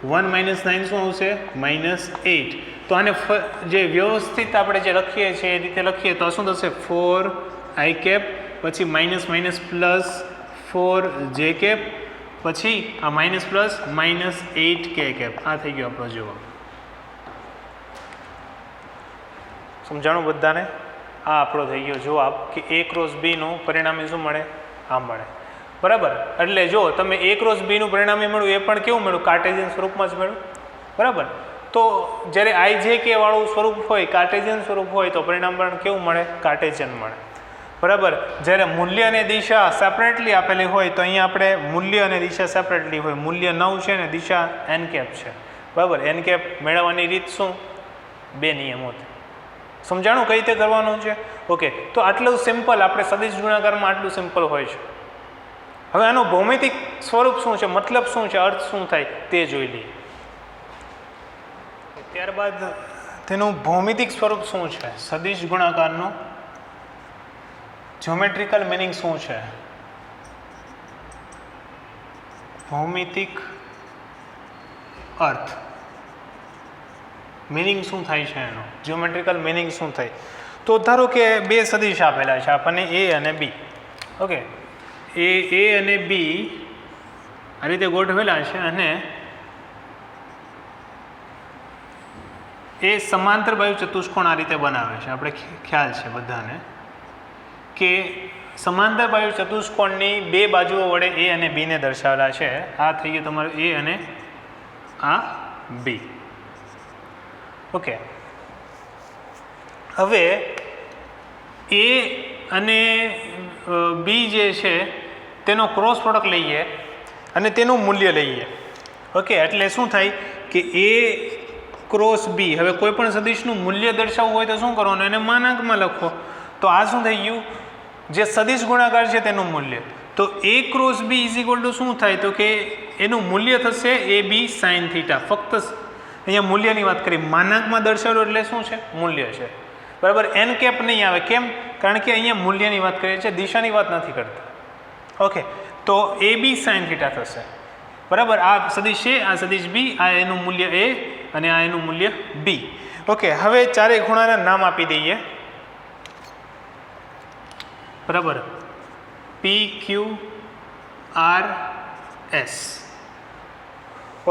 1 - 9 શું આવશે? -8. તો આને જે વ્યવસ્થિત આપણે જે લખીએ છીએ એ રીતે લખીએ તો શું થશે? 4 આઈ કેપ પછી માઇનસ પ્લસ 4 જે કેપ પછી આ માઇનસ પ્લસ -8 કે કેપ. આ થઈ ગયો આપણો જવાબ. સમજાણું બધાને? આ આપણો થઈ ગયો જવાબ કે a ક્રોસ b નું પરિણામી શું મળે? આ મળે, બરાબર. એટલે જો તમે a ક્રોસ b નું પરિણામી મળ્યું એ પણ કેવું મળ્યું? કાર્ટેશિયન સ્વરૂપમાં જ મળ્યું, બરાબર. તો જ્યારે આઈ જે કે વાળું સ્વરૂપ હોય, કાર્ટેશિયન સ્વરૂપ હોય, તો પરિણામ પણ કેવું મળે? કાર્ટેશિયન મળે. બરાબર. જ્યારે મૂલ્ય અને દિશા સેપરેટલી આપેલી હોય તો અહીંયા આપણે મૂલ્ય અને દિશા સેપરેટલી હોય. મૂલ્ય 9 છે ને દિશા n કેપ છે. બરાબર. n કેપ મેળવવાની રીત શું? 2 નિયમોથી. સમજાણું કઈ રીતે કરવાનું છે? ઓકે. તો આટલું સિમ્પલ, આપણે સદિશ ગુણાકારમાં આટલું સિમ્પલ હોય છે. હવે આનું ભૌમિતિક સ્વરૂપ શું છે, મતલબ શું છે, અર્થ શું થાય તે જોઈ લઈએ. ત્યારબાદ તેનું ભૌમિતિક સ્વરૂપ શું છે, સદિશ ગુણાકારનું જ્યોમેટ્રિકલ મિનિંગ શું છે, ભૌમિતિક અર્થ, મિનિંગ શું થાય છે એનો, જ્યોમેટ્રિકલ મિનિંગ શું થાય. તો ધારો કે બે સદિશ આપેલા છે આપણને એ અને બી. ઓકે. એ અને બી આ રીતે ગોઠવેલા છે અને એ સમાંતર બાજુ ચતુષ્કોણ આ રીતે બનાવે છે. આપણે ખ્યાલ છે બધાને કે સમાંતર બાજુ ચતુષ્કોણની બે બાજુઓ વડે એ અને બીને દર્શાવેલા છે. આ થઈ ગયું તમારું એ અને આ બી. ઓકે. હવે એ અને બી જે છે તેનો ક્રોસ પ્રોડક્ટ લઈએ અને તેનું મૂલ્ય લઈએ. ઓકે. એટલે શું થાય કે એ ક્રોસ બી, હવે કોઈ પણ સદિશનું મૂલ્ય દર્શાવવું હોય તો શું કરવાનું? એને માનાંકમાં લખો. તો આ શું થઈ ગયું? જે સદિશ ગુણાકાર છે તેનું મૂલ્ય. તો A cross B is equal to શું થાય? તો કે એનું મૂલ્ય થશે એ બી સાઇન થીટા. ફક્ત અહીંયા મૂલ્યની વાત કરી, માનાંકમાં દર્શાવેલું એટલે શું છે? મૂલ્ય છે. બરાબર. એન કેપ નહીં આવે. કેમ? કારણ કે અહીંયા મૂલ્યની વાત કરીએ છીએ, દિશાની વાત નથી કરતા. ઓકે. તો એ બી સાઇન થીટા થશે. બરાબર. આ સદિશ એ, આ સદિશ બી, આ એનું મૂલ્ય એ અને આ એનું મૂલ્ય બી. ઓકે. હવે ચારેય ખૂણાના નામ આપી દઈએ. બરાબર. પી ક્યુ આર એસ.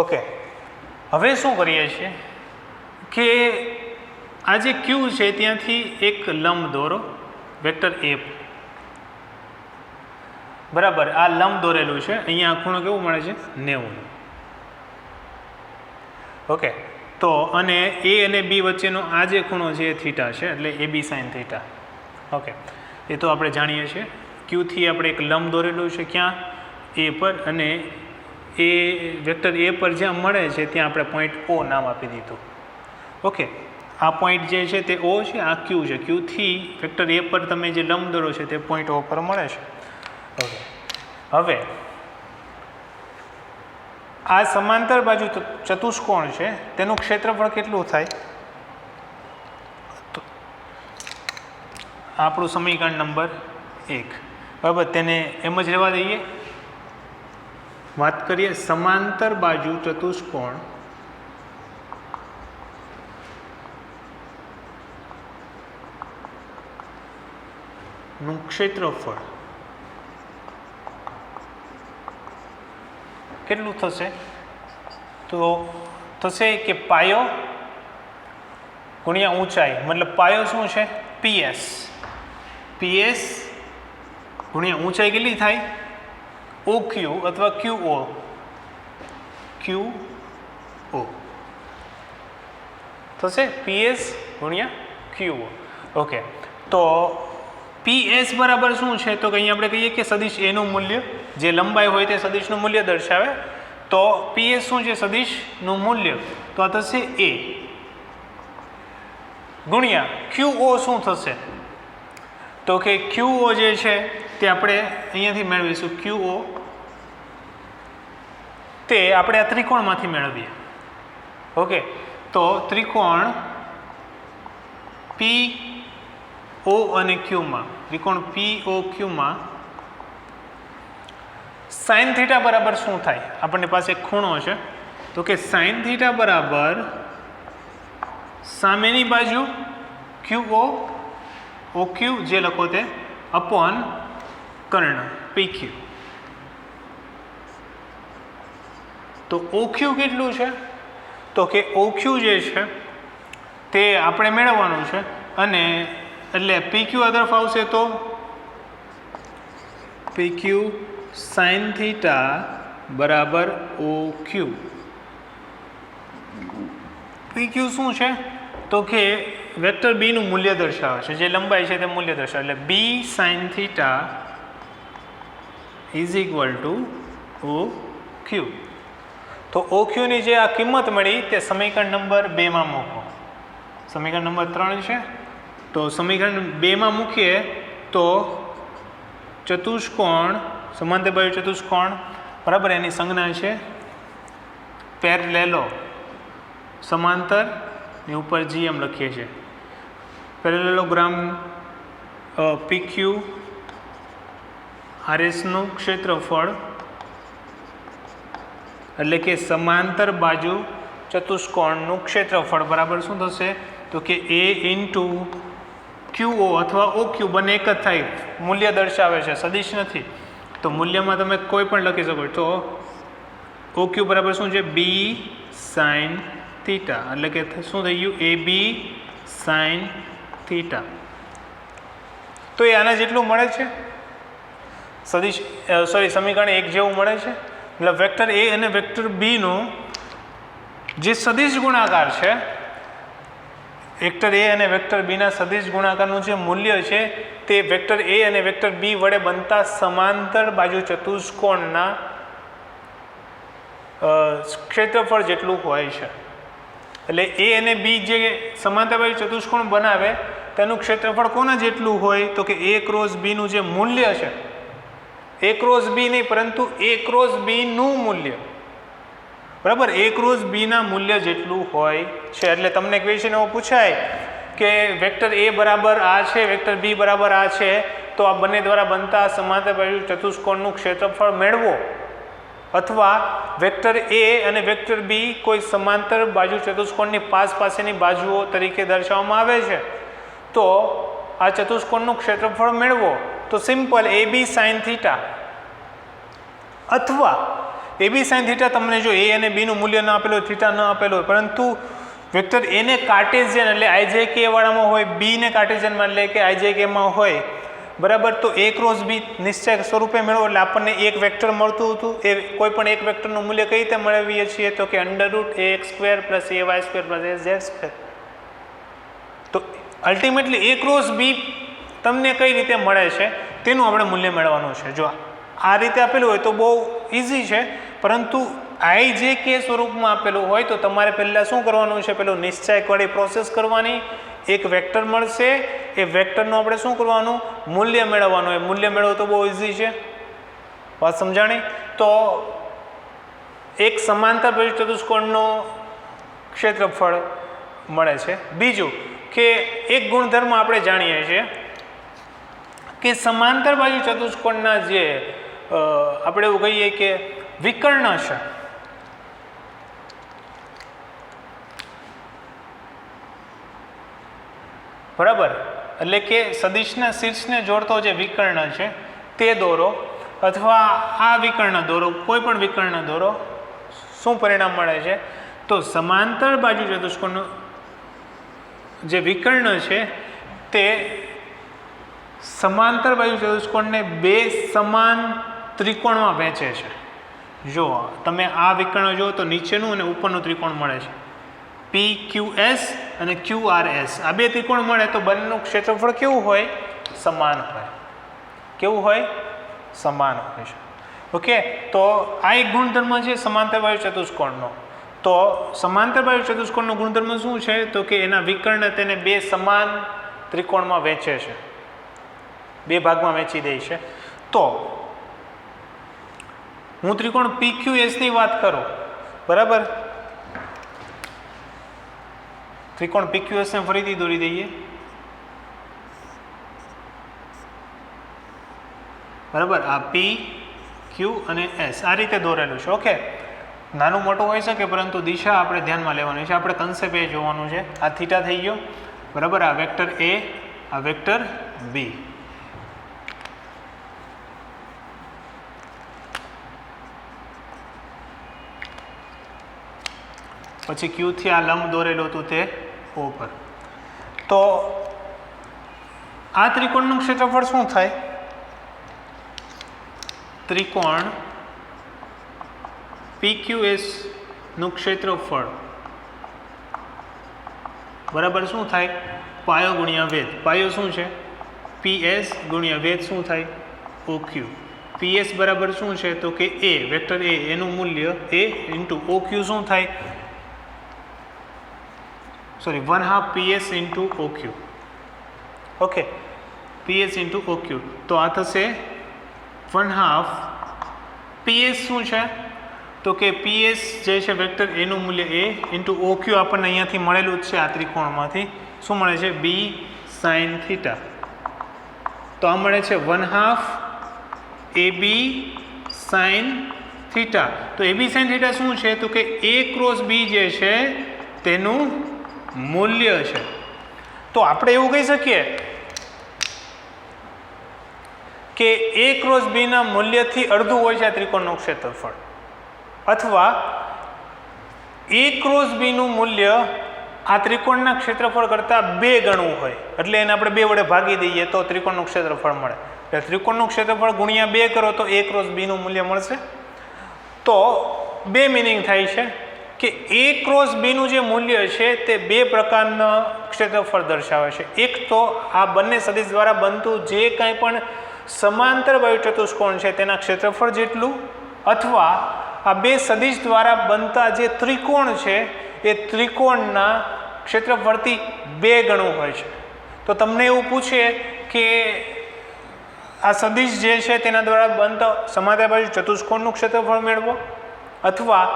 ઓકે. હવે શું કરીએ છીએ કે આ જે ક્યુ છે ત્યાંથી એક લંબ દોરો, વેક્ટર એ. બરાબર. આ લંબ દોરેલું છે. અહીંયા ખૂણો કેવું મળે છે? 90. ઓકે. તો અને એ અને બી વચ્ચેનો આ જે ખૂણો છે એ થીટા છે, એટલે એ બી સાઇન થીટા. ઓકે. એ તો આપણે જાણીએ છીએ. ક્યુથી આપણે એક લંબ દોરેલું છે ક્યાં? એ પર. અને એ વેક્ટર એ પર જ્યાં મળે છે ત્યાં આપણે પોઈન્ટ ઓ નામ આપી દીધું. ઓકે. આ પોઈન્ટ જે છે તે ઓ છે, આ ક્યુ છે. ક્યુથી વેક્ટર એ પર તમે જે લંબ દોરો છે તે પોઈન્ટ ઓ પર મળે છે. ઓકે. હવે આ સમાંતર બાજુ ચતુષ્કોણ છે તેનું ક્ષેત્રફળ કેટલું થાય? તો આપણું સમીકરણ નંબર 1. બરાબર. તેને એમ જ રહેવા દઈએ. વાત કરીએ સમાંતર બાજુ ચતુષ્કોણ નું ક્ષેત્રફળ કેટલું થશે? તો થશે કે પાયો ગુણ્યા ઊંચાઈ, મતલબ પાયો શું છે? પીએસ. પીએસ ગુણ્યા ઊંચાઈ કેટલી થાય? ઓ ક્યુ અથવા ક્યુ ઓ. ક્યુ ઓ થશે પીએસ ગુણ્યા ક્યુ ઓ. ઓકે. તો પીએસ બરાબર શું છે? તો અહીં આપણે કહીએ કે સદિશ એનું મૂલ્ય, જે લંબાઈ હોય તે સદિશનું મૂલ્ય દર્શાવે. તો પીએસ શું છે? સદિશનું મૂલ્ય. તો આ થશે એ ગુણ્યા ક્યુઓ શું થશે? તો કે ક્યુઓ જે છે તે આપણે અહીંયાથી મેળવીશું. ક્યુઓ તે આપણે આ ત્રિકોણમાંથી મેળવીએ. ઓકે. તો ત્રિકોણ પી ઓ અને ક્યુમાં, ત્રિકોણ પી ઓ ક્યુમાં સાઇન થીટા બરાબર શું થાય? આપણને પાસે ખૂણો છે. તો કે સાઇન થીટા બરાબર સામેની બાજુ ક્યુ ઓ ક્યુ જે લખો તે અપોન કર્ણ પી ક્યુ. તો ઓ ક્યુ કેટલું છે? તો કે ઓ ક્યુ જે છે તે આપણે મેળવવાનું છે. અને એટલે પી ક્યુ આ તરફ આવશે તો પી ક્યુ સાઇન થીટા બરાબર ઓ ક્યુ. પી ક્યુ શું છે તો કે વેક્ટર બીનું મૂલ્ય દર્શાવે છે, જે લંબાઈ છે તે મૂલ્ય દર્શાવે, એટલે B sine theta is equal to O Q. તો ઓ ક્યુની જે આ કિંમત મળી તે સમીકરણ નંબર 2માં મૂકો. સમીકરણ નંબર 3 છે તો સમીકરણ 2માં મૂકીએ તો ચતુષ્કોણ, સમાંતર બાજુ ચતુષ્કોણ, બરાબર, એની સંજ્ઞા છે પેરેલેલો, સમાંતર ની ઉપર જી એમ લખીએ છીએ. પેરેલેલોગ્રામ PQ RSનું ક્ષેત્રફળ એટલે કે સમાંતર બાજુ ચતુષ્કોણનું ક્ષેત્રફળ બરાબર શું થશે તો કે A ઇન્ટુ QO અથવા OQ બંને એક જ થાય, મૂલ્ય દર્શાવે છે, સદિશ નથી. તો મૂલ્યમાં તમે કોઈ પણ લખી શકો. તો OQ બરાબર શું છે બી સાઇન થીટા, એટલે કે શું થઈ ગયું AB સાઇન થીટા. તો એ આના જેટલું મળે છે, સદિશ સમીકરણ 1 જેવું મળે છે. એટલે વેક્ટર A અને વેક્ટર B નું જે સદિશ ગુણાકાર છે, વેક્ટર A અને વેક્ટર B ના સદિશ ગુણાકારનું જે મૂલ્ય છે તે વેક્ટર A અને વેક્ટર B વડે બનતા સમાંતર બાજુ ચતુષ્કોણના ક્ષેત્રફળ જેટલું હોય છે. એટલે A અને B જે સમાંતર બાજુ ચતુષ્કોણ બનાવે તેનું ક્ષેત્રફળ કોના જેટલું હોય તો કે A ક્રોસ B નું જે મૂલ્ય છે, A ક્રોસ B નહીં પરંતુ A ક્રોસ B નું મૂલ્ય, બરાબર, A ક્રોસ B ના મૂલ્ય જેટલું હોય છે. એટલે તમને ક્વેશ્ચન એવો પૂછાય કે વેક્ટર A બરાબર આ છે, વેક્ટર B બરાબર આ છે, તો આ બંને દ્વારા બનતા સમાંતર બાજુ ચતુષ્કોણનું ક્ષેત્રફળ મેળવો, અથવા વેક્ટર A અને વેક્ટર B કોઈ સમાંતર બાજુ ચતુષ્કોણની પાસેની બાજુઓ તરીકે દર્શાવવામાં આવે છે, તો આ ચતુષ્કોણનું ક્ષેત્રફળ મેળવો. તો સિમ્પલ AB સાઇન થીટા અથવા AB સાઇન થીટા, તમને જો A અને B નું મૂલ્ય ન આપેલું હોય, થીટા ન આપેલો હોય, પરંતુ વેક્ટર A ને કાર્ટેશિયન એટલે IJK વાળામાં હોય, B ને કાર્ટેશિયનમાં એટલે કે IJK માં હોય, બરાબર, તો A ક્રોસ B નિશ્ચય સ્વરૂપે મેળવો એટલે આપણને એક વેક્ટર મળતું હતું. એ કોઈ પણ એક વેક્ટરનું મૂલ્ય કઈ રીતે મેળવીએ છીએ તો કે √AX² + AY² + AZ². તો અલ્ટિમેટલી A ક્રોસ B તમને કઈ રીતે મળે છે તેનું આપણે મૂલ્ય મેળવવાનું છે. જો આ રીતે આપેલું હોય તો બહુ ઇઝી છે, પરંતુ IJK સ્વરૂપમાં આપેલું હોય તો તમારે પહેલાં શું કરવાનું છે, પેલું નિશ્ચયકવાળી પ્રોસેસ કરવાની. એક વેક્ટર મળશે, એ વેક્ટરનું આપણે શું કરવાનું, મૂલ્ય મેળવવાનું. એ મૂલ્ય મેળવવું તો બહુ ઇઝી છે, વાત સમજાણી. તો એક સમાંતર બાજુ ચતુષ્કોણનો ક્ષેત્રફળ મળે છે. બીજું કે એક ગુણધર્મ આપણે જાણીએ છીએ કે સમાંતર બાજુ ચતુષ્કોણના જે આપણે એવું કહીએ કે વિકર્ણ છે, બરાબર, એટલે કે સદિશના શીર્ષને જોડતો જે વિકર્ણ છે તે દોરો, અથવા આ વિકર્ણ દોરો, કોઈ પણ વિકર્ણ દોરો, શું પરિણામ મળે છે તો સમાંતર બાજુ ચતુષ્કોણનું જે વિકર્ણ છે તે સમાંતર બાજુ ચતુષ્કોણને બે સમાન ત્રિકોણમાં વહેંચે છે. જો તમે આ વિકર્ણ જુઓ તો નીચેનું અને ઉપરનું ત્રિકોણ મળે છે, PQS અને QRS. આ બે ત્રિકોણ મળે તો બંનેનું ક્ષેત્રફળ કેવું હોય, સમાન હોય. કેવું હોય, સમાન હોય છે. ઓકે, તો આ એક ગુણધર્મ છે સમાંતર બાજુ ચતુષ્કોણનો. તો સમાંતર બાજુ ચતુષ્કોણનો ગુણધર્મ શું છે તો કે એના વિકર્ણ તેને બે સમાન ત્રિકોણમાં વહેંચે છે, બે ભાગમાં વહેંચી દે છે. તો હું ત્રિકોણ PQS ની વાત કરું, બરાબર, ત્રિકોણ PQS ને ફરીથી દોરી દઈએ, બરાબર, આ P, Q અને S આ રીતે દોરેલું છે. ઓકે, નાનું મોટું હોઈ શકે પરંતુ દિશા આપણે ધ્યાનમાં લેવાની છે. આપણે કન્સેપ્ટ એ જોવાનું છે. આ થીટા થઈ ગયો, બરાબર, આ વેક્ટર A, આ વેક્ટર B. પછી Q થી આ લંબ દોરેલું હતું તે O પર. તો આ ત્રિકોણનું ક્ષેત્રફળ શું થાય, ત્રિકોણ PQS નું ક્ષેત્રફળ બરાબર શું થાય? પાયો ગુણ્યા વેધ. પાયો શું છે? PS ગુણ્યા વેધ શું થાય? OQ. PS બરાબર શું છે? તો કે A, વેક્ટર A, એનું મૂલ્ય A ઇન્ટુ OQ શું થાય? Sorry, 1/2 PS into OQ. Okay, PS into OQ. તો આ થશે 1/2 PS શું છે? તો કે PS જે છે વેક્ટર એનું મૂલ્ય A ઇન્ટુ OQ આપણને અહીંયાથી મળેલું જ છે આ ત્રિકોણમાંથી. શું મળે છે? B sin θ. તો આ મળે છે 1/2 AB sin θ. તો AB sin θ શું છે? તો કે A ક્રોસ B જે છે તેનું મૂલ્ય છે. તો આપણે એવું કહી શકીએ કે A ક્રોસ B ના મૂલ્યથી અડધું હોય છે આ ત્રિકોણનું ક્ષેત્રફળ, અથવા A ક્રોસ B નું મૂલ્ય આ ત્રિકોણના ક્ષેત્રફળ કરતાં 2 ગણું હોય, એટલે એને આપણે 2 વડે ભાગી દઈએ તો ત્રિકોણનું ક્ષેત્રફળ મળે. એટલે ત્રિકોણનું ક્ષેત્રફળ ગુણ્યા 2 કરો તો A ક્રોસ B નું મૂલ્ય મળશે. તો 2 મિનિંગ થાય છે કે A ક્રોસ B નું જે મૂલ્ય છે તે 2 પ્રકારના ક્ષેત્રફળ દર્શાવે છે. એક તો આ બંને સદિશ દ્વારા બનતું જે કાંઈ પણ સમાંતર બાહુ ચતુષ્કોણ છે તેના ક્ષેત્રફળ જેટલું, અથવા આ 2 સદિશ દ્વારા બનતા જે ત્રિકોણ છે એ ત્રિકોણના ક્ષેત્રફળથી 2 ગણું હોય છે. તો તમને એવું પૂછે કે આ સદિશ જે છે તેના દ્વારા બનતો સમાંતર બાહુ ચતુષ્કોણનું ક્ષેત્રફળ મેળવો, અથવા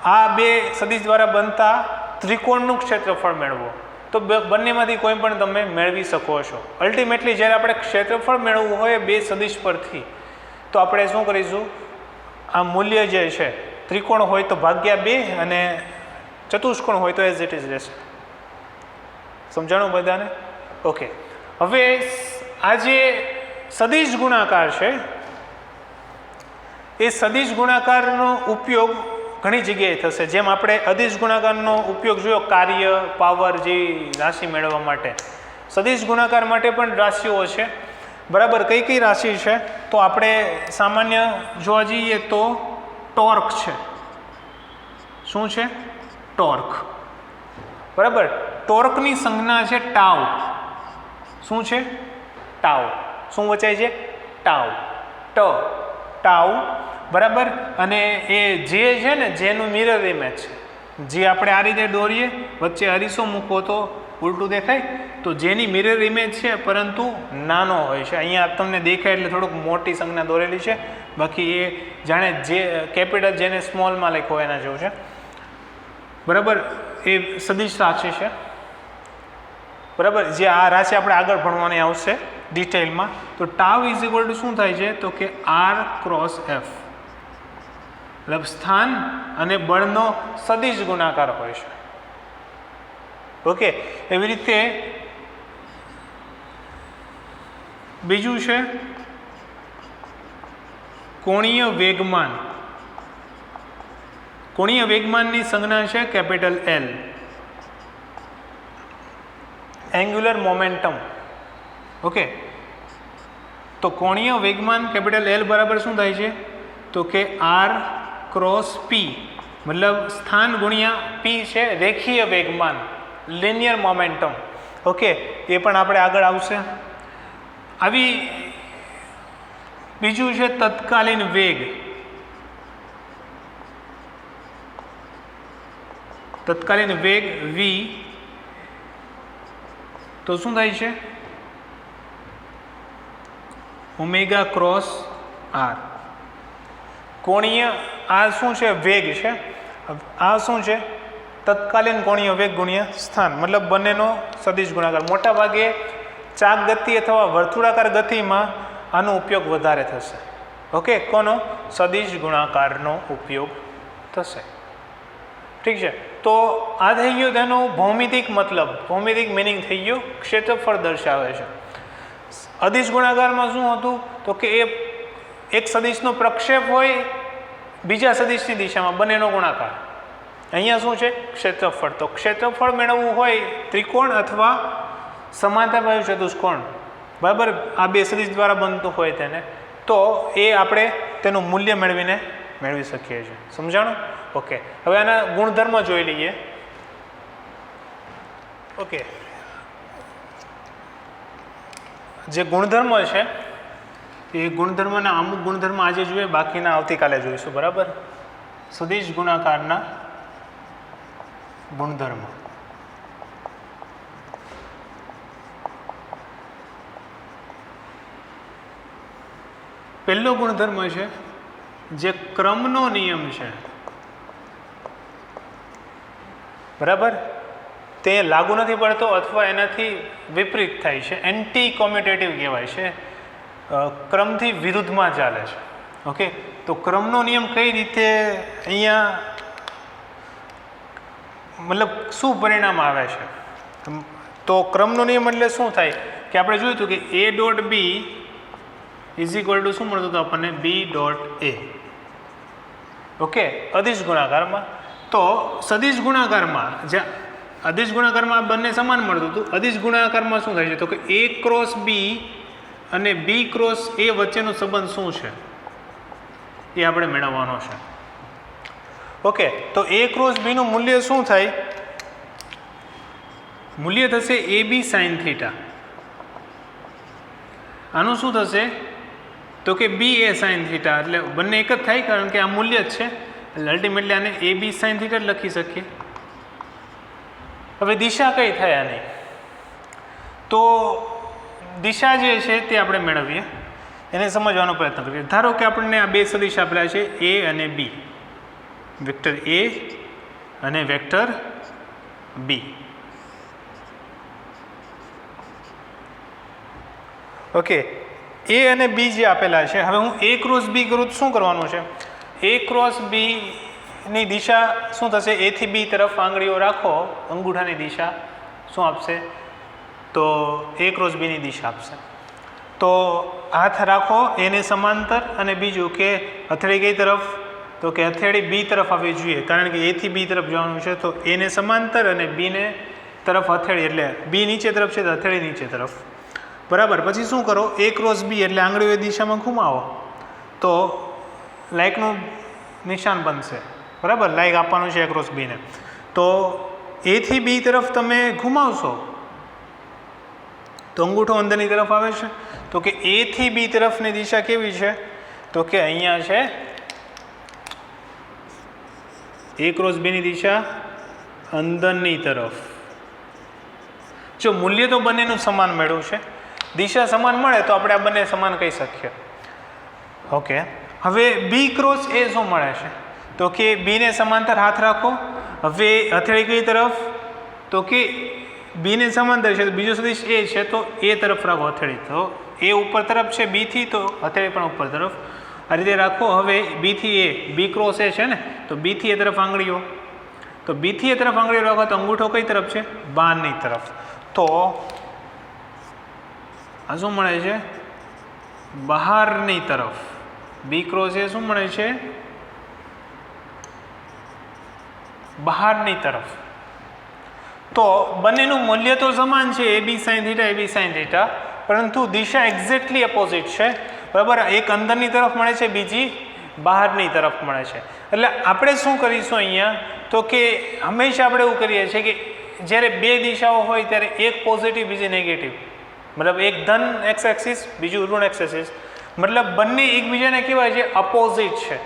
આ 2 સદિશ દ્વારા બનતા ત્રિકોણનું ક્ષેત્રફળ મેળવો, તો બંનેમાંથી કોઈ પણ તમે મેળવી શકો છો. અલ્ટિમેટલી જ્યારે આપણે ક્ષેત્રફળ મેળવવું હોય 2 સદિશ પરથી, તો આપણે શું કરીશું? આ મૂલ્ય જે છે ત્રિકોણ હોય તો ભાગ્યા 2 અને ચતુષ્કોણ હોય તો એઝ ઇટ ઇઝ રહેશે. સમજાણું બધાને? ઓકે, હવે આ જે સદિશ ગુણાકાર છે એ સદિશ ગુણાકારનો ઉપયોગ ઘણી જગ્યાએ થશે. જેમ આપણે અદિશ ગુણાકારનો ઉપયોગ જોયો કાર્ય, પાવર જેવી રાશિ મેળવવા માટે, સદિશ ગુણાકાર માટે પણ રાશિઓ છે. બરાબર, કઈ કઈ રાશિ છે? તો આપણે સામાન્ય જોવા જઈએ તો ટોર્ક છે. શું છે? ટોર્ક. બરાબર, ટોર્કની સંજ્ઞા છે ટાઉ. શું છે? ટાઉ. શું વચાય છે? ટાઉ. ટાઉ. બરાબર, અને એ જે છે ને જેનું મિરર ઇમેજ છે, જે આપણે આ રીતે દોરીએ, વચ્ચે અરીસો મૂકો તો ઉલટું દેખાય, તો જેની મિરર ઇમેજ છે પરંતુ નાનો હોય છે. અહીંયા તમને દેખાય એટલે થોડુંક મોટી સંજ્ઞા દોરેલી છે, બાકી એ જાણે જે કેપિટલ જેને સ્મોલમાં લખ્યો હોય એના જેવું છે. બરાબર, એ સદિશ રાશિ છે. બરાબર, જે આ રાશિ આપણે આગળ ભણવાની આવશે ડિટેલમાં. તો ટાઉ ઇઝ ઇક્વલ ટુ શું થાય છે? તો કે R ક્રોસ F, મતલબ સ્થાન અને બળનો સદિશ ગુણાકાર હોય છે. ઓકે, એવી રીતે બીજું છે કોણીય વેગમાન. કોણીય વેગમાનની સંજ્ઞા છે capital L. Angular momentum. Okay, તો કોણીય વેગમાન કેપિટલ L બરાબર શું થાય છે? તો કે R ક્રોસ P, મતલબ સ્થાન ગુણ્યા P છે રેખીય વેગમાન, લિનિયર મોમેન્ટમ. ઓકે, એ પણ આપણે આગળ આવશે. આવી બીજું છે તત્કાલીન વેગ. તત્કાલીન વેગ V, તો શું થાય છે? Omega cross R. કોણીય આ શું છે? વેગ છે. આ શું છે? તત્કાલીન કોણીય વેગ ગુણ્યા સ્થાન, મતલબ બંનેનો સદિશ ગુણાકાર. મોટા ભાગે ચાક ગતિ અથવા વર્તુળાકાર ગતિમાં આનો ઉપયોગ વધારે થશે. ઓકે, કોનો? સદિશ ગુણાકારનો ઉપયોગ થશે. ઠીક છે, તો આ થઈ ગયો તેનો ભૌમિતિક મતલબ, ભૌમિતિક મિનિંગ થઈ ગયો. ક્ષેત્રફળ દર્શાવે છે. અદિશ ગુણાકારમાં શું હતું? તો કે એ એક સદિશનો પ્રક્ષેપ હોય બીજા સદિશની દિશામાં, બંનેનો ગુણાકાર. અહીંયા શું છે? ક્ષેત્રફળ. તો ક્ષેત્રફળ મેળવવું હોય ત્રિકોણ અથવા સમાંતર બાહુ ચતુષ્કોણ, બરાબર, આ 2 સદિશ દ્વારા બનતું હોય તેને, તો એ આપણે તેનું મૂલ્ય મેળવી શકીએ છીએ. સમજાણું? ઓકે, હવે આના ગુણધર્મ જોઈ લઈએ. ઓકે, જે ગુણધર્મ છે એ ગુણધર્મના અમુક ગુણધર્મ આજે જોઈએ, બાકીના આવતીકાલે જોઈશું. બરાબર. સદિશ ગુણાકારના ગુણધર્મ. પહેલો ગુણધર્મ છે જે ક્રમનો નિયમ છે. બરાબર. તે લાગુ નથી પડતો અથવા એનાથી વિપરીત થાય છે, એન્ટી કોમ્યુટેટિવ કહેવાય છે, ક્રમથી વિરુદ્ધમાં ચાલે છે. ઓકે, તો ક્રમનો નિયમ કઈ રીતે અહીંયા મતલબ શું પરિણામ આવે છે? તો ક્રમનો નિયમ એટલે શું થાય કે આપણે જોયું હતું કે A dot B is equal to શું મળતું હતું આપણને? બી ડોટ એ. ઓકે, અદિશ ગુણાકારમાં. તો સદિશ ગુણાકારમાં જ્યાં અદિશ ગુણાકારમાં બંને સમાન મળતું હતું, અદિશ ગુણાકારમાં શું થાય છે? તો કે એ ક્રોસ બી અને બી ક્રોસ એ વચ્ચેનો સંબંધ શું છે એ આપણે મેળવવાનો છે. ઓકે, તો એ ક્રોસ બીનું મૂલ્ય શું થાય? મૂલ્ય થશે એ બી સાઇન થીટા. આનું શું થશે? તો કે બી એ સાઇન થીટા. એટલે બંને એક જ થાય, કારણ કે આ મૂલ્ય જ છે. એટલે અલ્ટિમેટલી આને એ બી સાઇન થીટા જ લખી શકીએ. હવે દિશા કઈ થાય આની? તો દિશા જે છે તે આપણે મેળવીએ, એને સમજવાનો પ્રયત્ન કરીએ. ધારો કે આપણને આ બે સદિશ આપેલા છે, એ અને બી, વેક્ટર એ અને વેક્ટર બી. ઓકે, એ અને બી જે આપેલા છે, હવે હું એ ક્રોસ બી કરું તો શું કરવાનું છે? એ ક્રોસ બી ની દિશા શું થશે? એ થી બી તરફ આંગળીઓ રાખો, અંગૂઠાની દિશા શું આપશે? તો એ ક્રોસ બીની દિશા આપશે. તો હાથ રાખો એને સમાંતર, અને બીજું કે હથેળી કઈ તરફ? તો કે હથેળી બી તરફ આવવી જોઈએ, કારણ કે એ થી બી તરફ જવાનું છે. તો એને સમાંતર અને બીને તરફ હથેળી, એટલે બી નીચે તરફ છે તો હથેળી નીચે તરફ. બરાબર. પછી શું કરો? એ ક્રોસ બી એટલે આંગળીઓ એ દિશામાં ઘુમાવો તો લાઇકનું નિશાન બનશે. બરાબર, લાઇક આપવાનું છે એ ક્રોસ બીને. તો એ થી બી તરફ તમે ઘુમાવશો તો અંગૂઠો અંદરની તરફ આવે છે. તો કે એ થી બી તરફની દિશા કેવી છે? તો કે અહીંયા છે એ ક્રોસ બીની દિશા અંદરની તરફ. જો મૂલ્ય તો બંનેનું સમાન મેળવ્યું છે, દિશા સમાન મળે તો આપણે આ બંને સમાન કહી શકીએ. ઓકે, હવે બી ક્રોસ એ શું મળે છે? તો કે બીને સમાંતર હાથ રાખો. હવે હથેળી કઈ તરફ? તો કે બીને સમાંતર છે તો બીજો સદિશ એ છે તો એ તરફ રાખો હથેળી. તો એ ઉપર તરફ છે બી થી, તો હથેળી પણ ઉપર તરફ. આ રીતે રાખો. હવે બી થી એ, બી ક્રોસ એ છે ને, તો બી થી એ તરફ આંગળીઓ. તો બી થી એ તરફ આંગળીઓ રાખો તો અંગૂઠો કઈ તરફ છે? બહારની તરફ. તો આ શું મળે છે? બહારની તરફ. બી ક્રોસ એ શું મળે છે? બહારની તરફ. તો બંનેનું મૂલ્ય તો સમાન છે, એ બી સાઇન થીટા, એ બી સાઇન થીટા, પરંતુ દિશા એક્ઝેક્ટલી અપોઝિટ છે. બરાબર. એક અંદરની તરફ મળે છે, બીજી બહારની તરફ મળે છે. એટલે આપણે શું કરીશું અહીંયા? તો કે હંમેશા આપણે એવું કરીએ છીએ કે જ્યારે બે દિશાઓ હોય ત્યારે એક પોઝિટિવ બીજી નેગેટિવ, મતલબ એક ધન એક્સ એક્સિસ, બીજું ઋણ એક્સ એક્સિસ, મતલબ બંને એકબીજાને કહેવાય છે અપોઝિટ છે.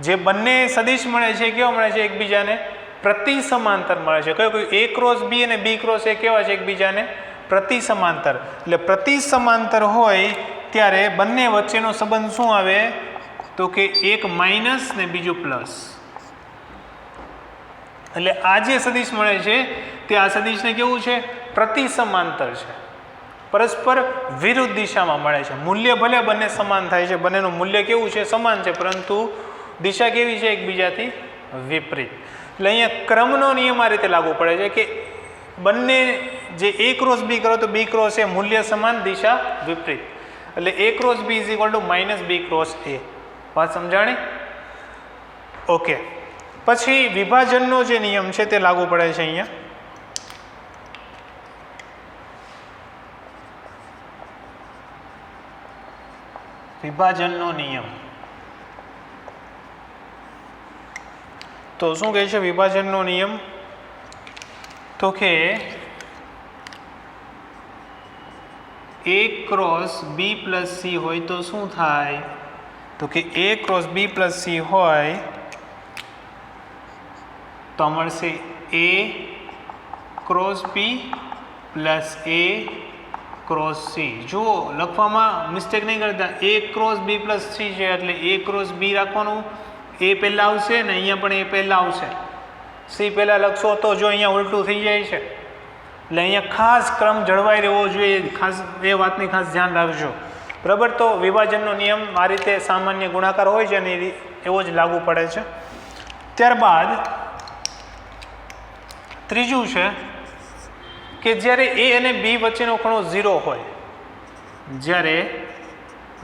જે બંને સદિશ મળે છે કેવા મળે છે? એકબીજાને પ્રતિ સમાંતર મળે છે. કયો? એ ક્રોસ બી અને બી ક્રોસ એ કેવા છે? એકબીજાને પ્રતિ સમાંતર. એટલે પ્રતિ સમાંતર હોય ત્યારે બંને વચ્ચેનો સંબંધ શું આવે? તો કે એક માઇનસ ને બીજું પ્લસ. એટલે આ જે સદિશ મળે છે તે આ સદિશને કેવું છે? પ્રતિ સમાંતર છે, પરસ્પર વિરુદ્ધ દિશામાં મળે છે. મૂલ્ય ભલે બંને સમાન થાય છે, બંનેનું મૂલ્ય કેવું છે? સમાન છે, પરંતુ દિશા કેવી છે? એકબીજાથી વિપરીત. એટલે અહીંયા ક્રમનો નિયમ આ રીતે લાગુ પડે છે કે બંને જે એ ક્રોસ બી કરો તો બી ક્રોસ એ મૂલ્ય સમાન, દિશા વિપરીત. એટલે A cross B is equal to minus B cross A. વાત સમજાણી? ઓકે, પછી વિભાજનનો જે નિયમ છે તે લાગુ પડે છે અહીંયા. વિભાજનનો નિયમ તો શું કહે છે? વિભાજનનો નિયમ તો કે A cross B plus C હોય તો શું થાય? તો કે A cross B plus C હોય તો મળશે A cross B plus A cross C. જુઓ લખવામાં મિસ્ટેક નહીં કરતા. A cross B plus C છે એટલે A ક્રોસ B રાખવાનું. A પહેલાં આવશે ને અહીંયા પણ A પહેલાં આવશે. C પહેલાં લખશો તો જો અહીંયા ઉલટું થઈ જાય છે. એટલે અહીંયા ખાસ ક્રમ જળવાઈ રહેવો જોઈએ. ખાસ એ વાતની ખાસ ધ્યાન રાખજો. બરાબર. તો વિભાજનનો નિયમ આ રીતે સામાન્ય ગુણાકાર હોય છે અને એવો જ લાગુ પડે છે. ત્યારબાદ ત્રીજું છે કે જ્યારે A અને B વચ્ચેનો ખૂણો 0 હોય, જ્યારે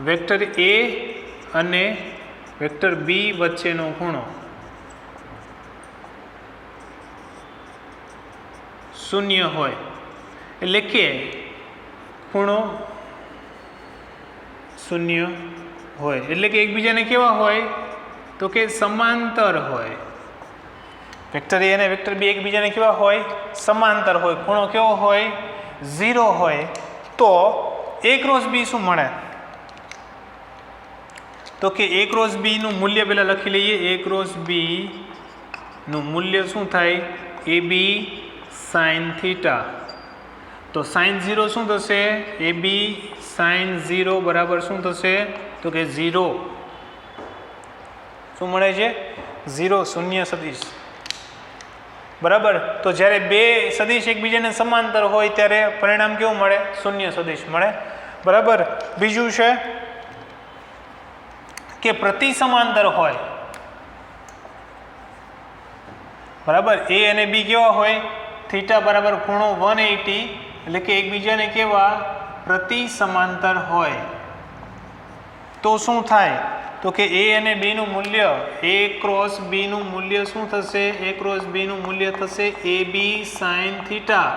વેક્ટર A અને વેક્ટર B વચ્ચેનો ખૂણો 0 હોય, એટલે કે ખૂણો 0 હોય એટલે કે એકબીજાને કેવા હોય? તો કે સમાંતર હોય. વેક્ટર A અને વેક્ટર B એકબીજાને કેવા હોય? સમાંતર હોય. ખૂણો કેવો હોય? 0 હોય. તો A ક્રોસ B શું મળે? તો કે A ક્રોસ B નું મૂલ્ય પહેલા લખી લઈએ. A ક્રોસ B નું મૂલ્ય શું થાય? AB sin theta. તો sin 0 શું થશે? AB sin 0 બરાબર શું થશે? તો કે 0. શું મળે છે? 0 શૂન્ય સદિશ. બરાબર. તો જ્યારે બે સદિશ એકબીજાને સમાંતર હોય ત્યારે પરિણામ કેવું મળે? શૂન્ય સદિશ મળે. બરાબર. બીજું છે કે પ્રતિ સમાંતર હોય. બરાબર. A અને B કેવા હોય? થીટા બરાબર ખૂણો 180 એટલે કે એકબીજાને કેવા? પ્રતિ સમાંતર હોય. તો શું થાય? તો કે A અને B નું મૂલ્ય, A ક્રોસ B નું મૂલ્ય શું થશે? A ક્રોસ B નું મૂલ્ય થશે AB sin theta.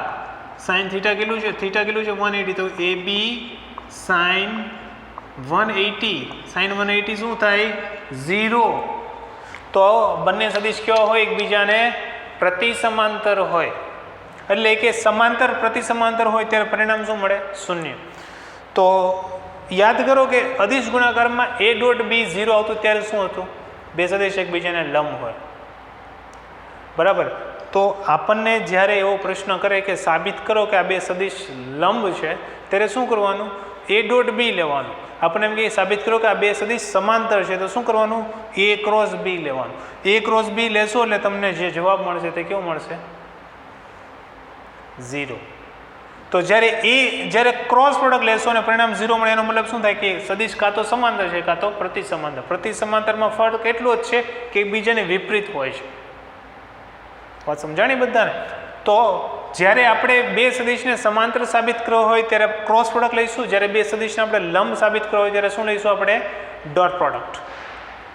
sin theta કેટલું છે? થીટા કેટલું છે? 180. તો AB sin 180. sin 180 શું થાય? 0. તો બંને સદિશ કેવા હોય? એકબીજાને પ્રતિ સમાંતર હોય. એટલે કે સમાંતર પ્રતિ સમાંતર હોય ત્યારે પરિણામ શું મળે? શૂન્ય. તો યાદ કરો કે અદિશ ગુણાકારમાં A ડોટ B 0 આવતું ત્યારે શું હતું? બે સદિશ એકબીજાને લંબ હોય. બરાબર. તો આપણને જ્યારે એવો પ્રશ્ન કરે કે સાબિત કરો કે આ બે સદિશ લંબ છે, ત્યારે શું કરવાનું? A ડોટ B લેવાનું. આપણને એમ કે સાબિત કરો કે આ બે સદિશ સમાંતર છે તો શું કરવાનું? A ક્રોસ B લેવાનું. A ક્રોસ B લેશો એટલે તમને જે જવાબ મળશે તે કેવો મળશે? 0. તો જ્યારે ક્રોસ પ્રોડક્ટ લેશો અને પરિણામ 0 મળે એનો મતલબ શું થાય? કે સદિશ કાં તો સમાંતર છે કાં તો પ્રતિ સમાંતર. પ્રતિ સમાંતરમાં ફરક એટલો જ છે કે એકબીજાને વિપરીત હોય છે. વાત સમજાણી બધાને? તો જ્યારે આપણે બે સદિશને સમાંતર સાબિત કરવો હોય ત્યારે ક્રોસ પ્રોડક્ટ લઈશું. જ્યારે બે સદિશને આપણે લંબ સાબિત કરવો હોય ત્યારે શું લઈશું? આપણે ડોટ પ્રોડક્ટ.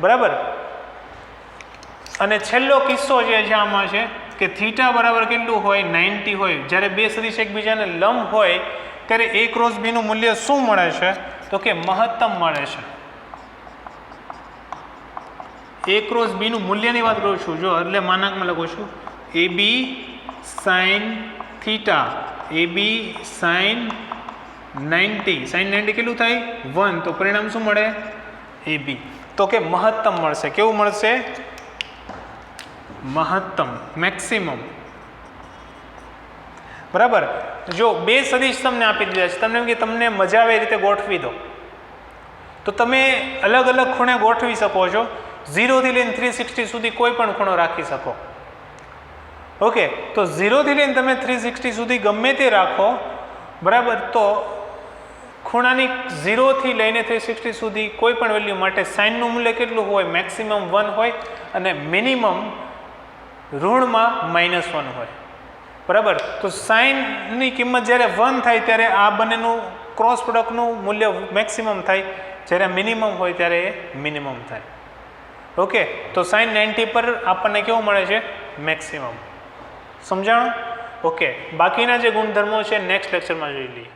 બરાબર. અને છેલ્લો કિસ્સો જે છે આમાં છે કે થીટા બરાબર કેટલું હોય? 90 હોય. જ્યારે બે સદિશ એકબીજાને લંબ હોય ત્યારે A ક્રોસ B નું મૂલ્ય શું મળે છે? તો કે મહત્તમ મળે છે. A ક્રોસ B નું મૂલ્યની વાત કરું છું. જો એટલે માનાંકમાં લખું છું AB sin theta. AB sin 90. sin 90 કેટલું થાય? 1. તો પરિણામ શું મળે? AB. તો કે મહત્તમ મળશે. કેવું મળશે? મહત્તમ, મેક્સિમમ. બરાબર. જો બે સદિશ તમને આપી દીધા છે, તમને એમ કે તમને મજા આવે એ રીતે ગોઠવી દો, તો તમે અલગ અલગ ખૂણે ગોઠવી શકો છો. 0 થી લઈને 360 સુધી કોઈ પણ ખૂણો રાખી શકો. ઓકે. તો 0 થી લઈને તમે 360 સુધી ગમે તે રાખો. બરાબર. તો ખૂણાની 0 થી લઈને 360 સુધી કોઈ પણ વેલ્યુ માટે સાઇનનું મૂલ્ય કેટલું હોય? મેક્સિમમ 1 હોય અને મિનિમમ ઋણમાં -1 હોય. બરાબર. તો સાઇનની કિંમત જ્યારે 1 થાય ત્યારે આ બંનેનું ક્રોસ પ્રોડક્ટનું મૂલ્ય મેક્સિમમ થાય. જ્યારે મિનિમમ હોય ત્યારે એ મિનિમમ થાય. ઓકે. તો sin 90 પર આપણને કેવું મળે છે? મેક્સિમમ. સમજાણું? ઓકે. બાકીના જે ગુણધર્મો છે નેક્સ્ટ લેક્ચરમાં જોઈ લઈએ.